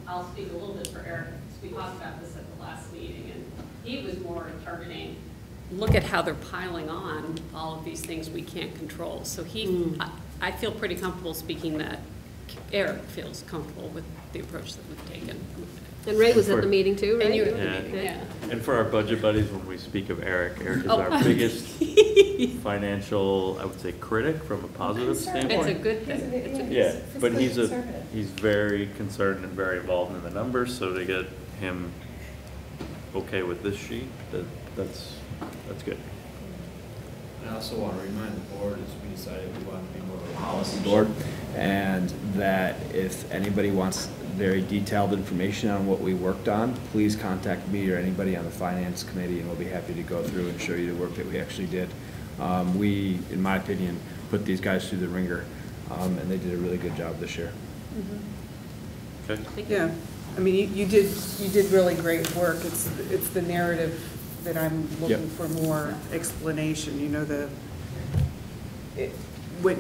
I'll speak a little bit for Eric, because we talked about this at the last meeting, and he was more targeting, look at how they're piling on all of these things we can't control. So I feel pretty comfortable speaking that Eric feels comfortable with the approach that we've taken. And Ray was at the meeting too, right? And you were at the Yeah. meeting, yeah. And for our budget buddies, when we speak of Eric is Oh. our biggest financial, I would say, critic from a positive standpoint. It's a good thing. Yeah, but he's very concerned and very involved in the numbers, so to get him okay with this sheet, that's good. I also want to remind the board is we decided we want to be more of a policy board, and that if anybody wants very detailed information on what we worked on, please contact me or anybody on the finance committee, and we'll be happy to go through and show you the work that we actually did. We, in my opinion, put these guys through the ringer, and they did a really good job this year. Okay. Yeah, I mean, you did really great work. It's the narrative that I'm looking for more explanation. You know,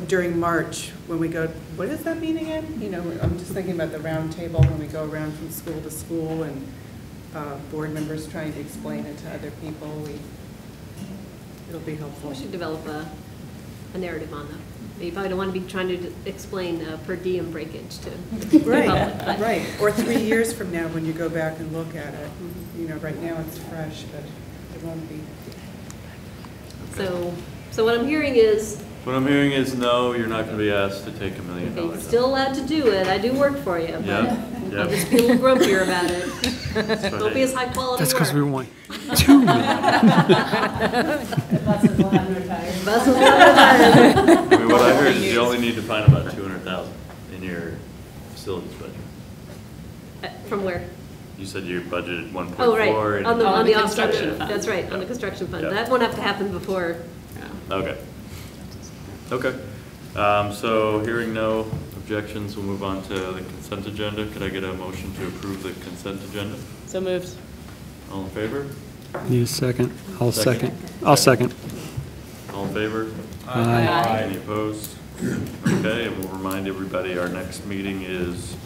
during March, when we go, what does that mean again? You know, I'm just thinking about the round table when we go around from school to school and board members trying to explain it to other people. It'll be helpful. We should develop a narrative on that. You probably don't want to be trying to explain per diem breakage to the Right, public, right. Or 3 years from now when you go back and look at it. You know, right now it's fresh, but it won't be. So what I'm hearing is, What I'm hearing is no, you're not going to be asked to take $1 million. you're still allowed to do it. I do work for you, but Yeah. I'll just be a little grumpier about it. That's Don't be as high quality That's because we work. want $2 million. Buses will have no tires. Buses will have no tires. I mean, what I heard is you only need to find about $200,000 in your facilities budget. From where? You said you budgeted 1.4. Oh, right, on the offset, construction fund. that's right, on the construction fund. Yeah. That won't have to happen before. Okay. Okay. So hearing no objections, we'll move on to the consent agenda. Could I get a motion to approve the consent agenda? So moved. All in favor? Need a second? I'll Second. second. I'll second. All in favor? Aye. Any opposed? Okay, and we'll remind everybody our next meeting is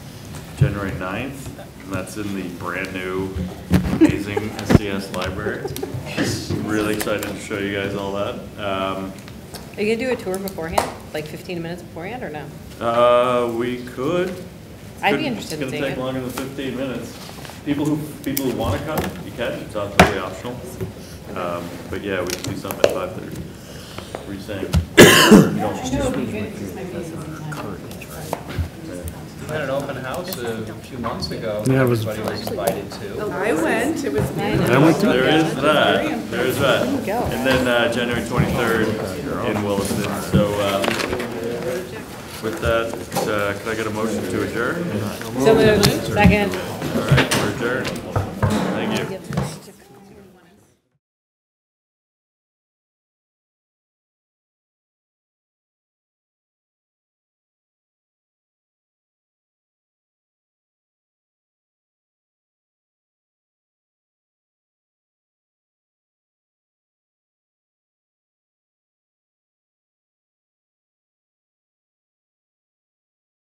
January 9th, and that's in the brand-new, amazing SCS library. Really excited to show you guys all that. Are you gonna do a tour beforehand, like 15 minutes beforehand, or no? We could. I'd be interested in seeing It's it. gonna take longer than 15 minutes. People who want to come, you can. It's not totally optional. But yeah, we can do something at 5:30. What were you saying? We had an open house a few months ago. Yeah, it was- Everybody was invited to. I went, it was beautiful. I went to- There is that. There is that. And then January 23rd in Williston. So with that, could I get a motion to adjourn? So moved. Second. All right, we're adjourned.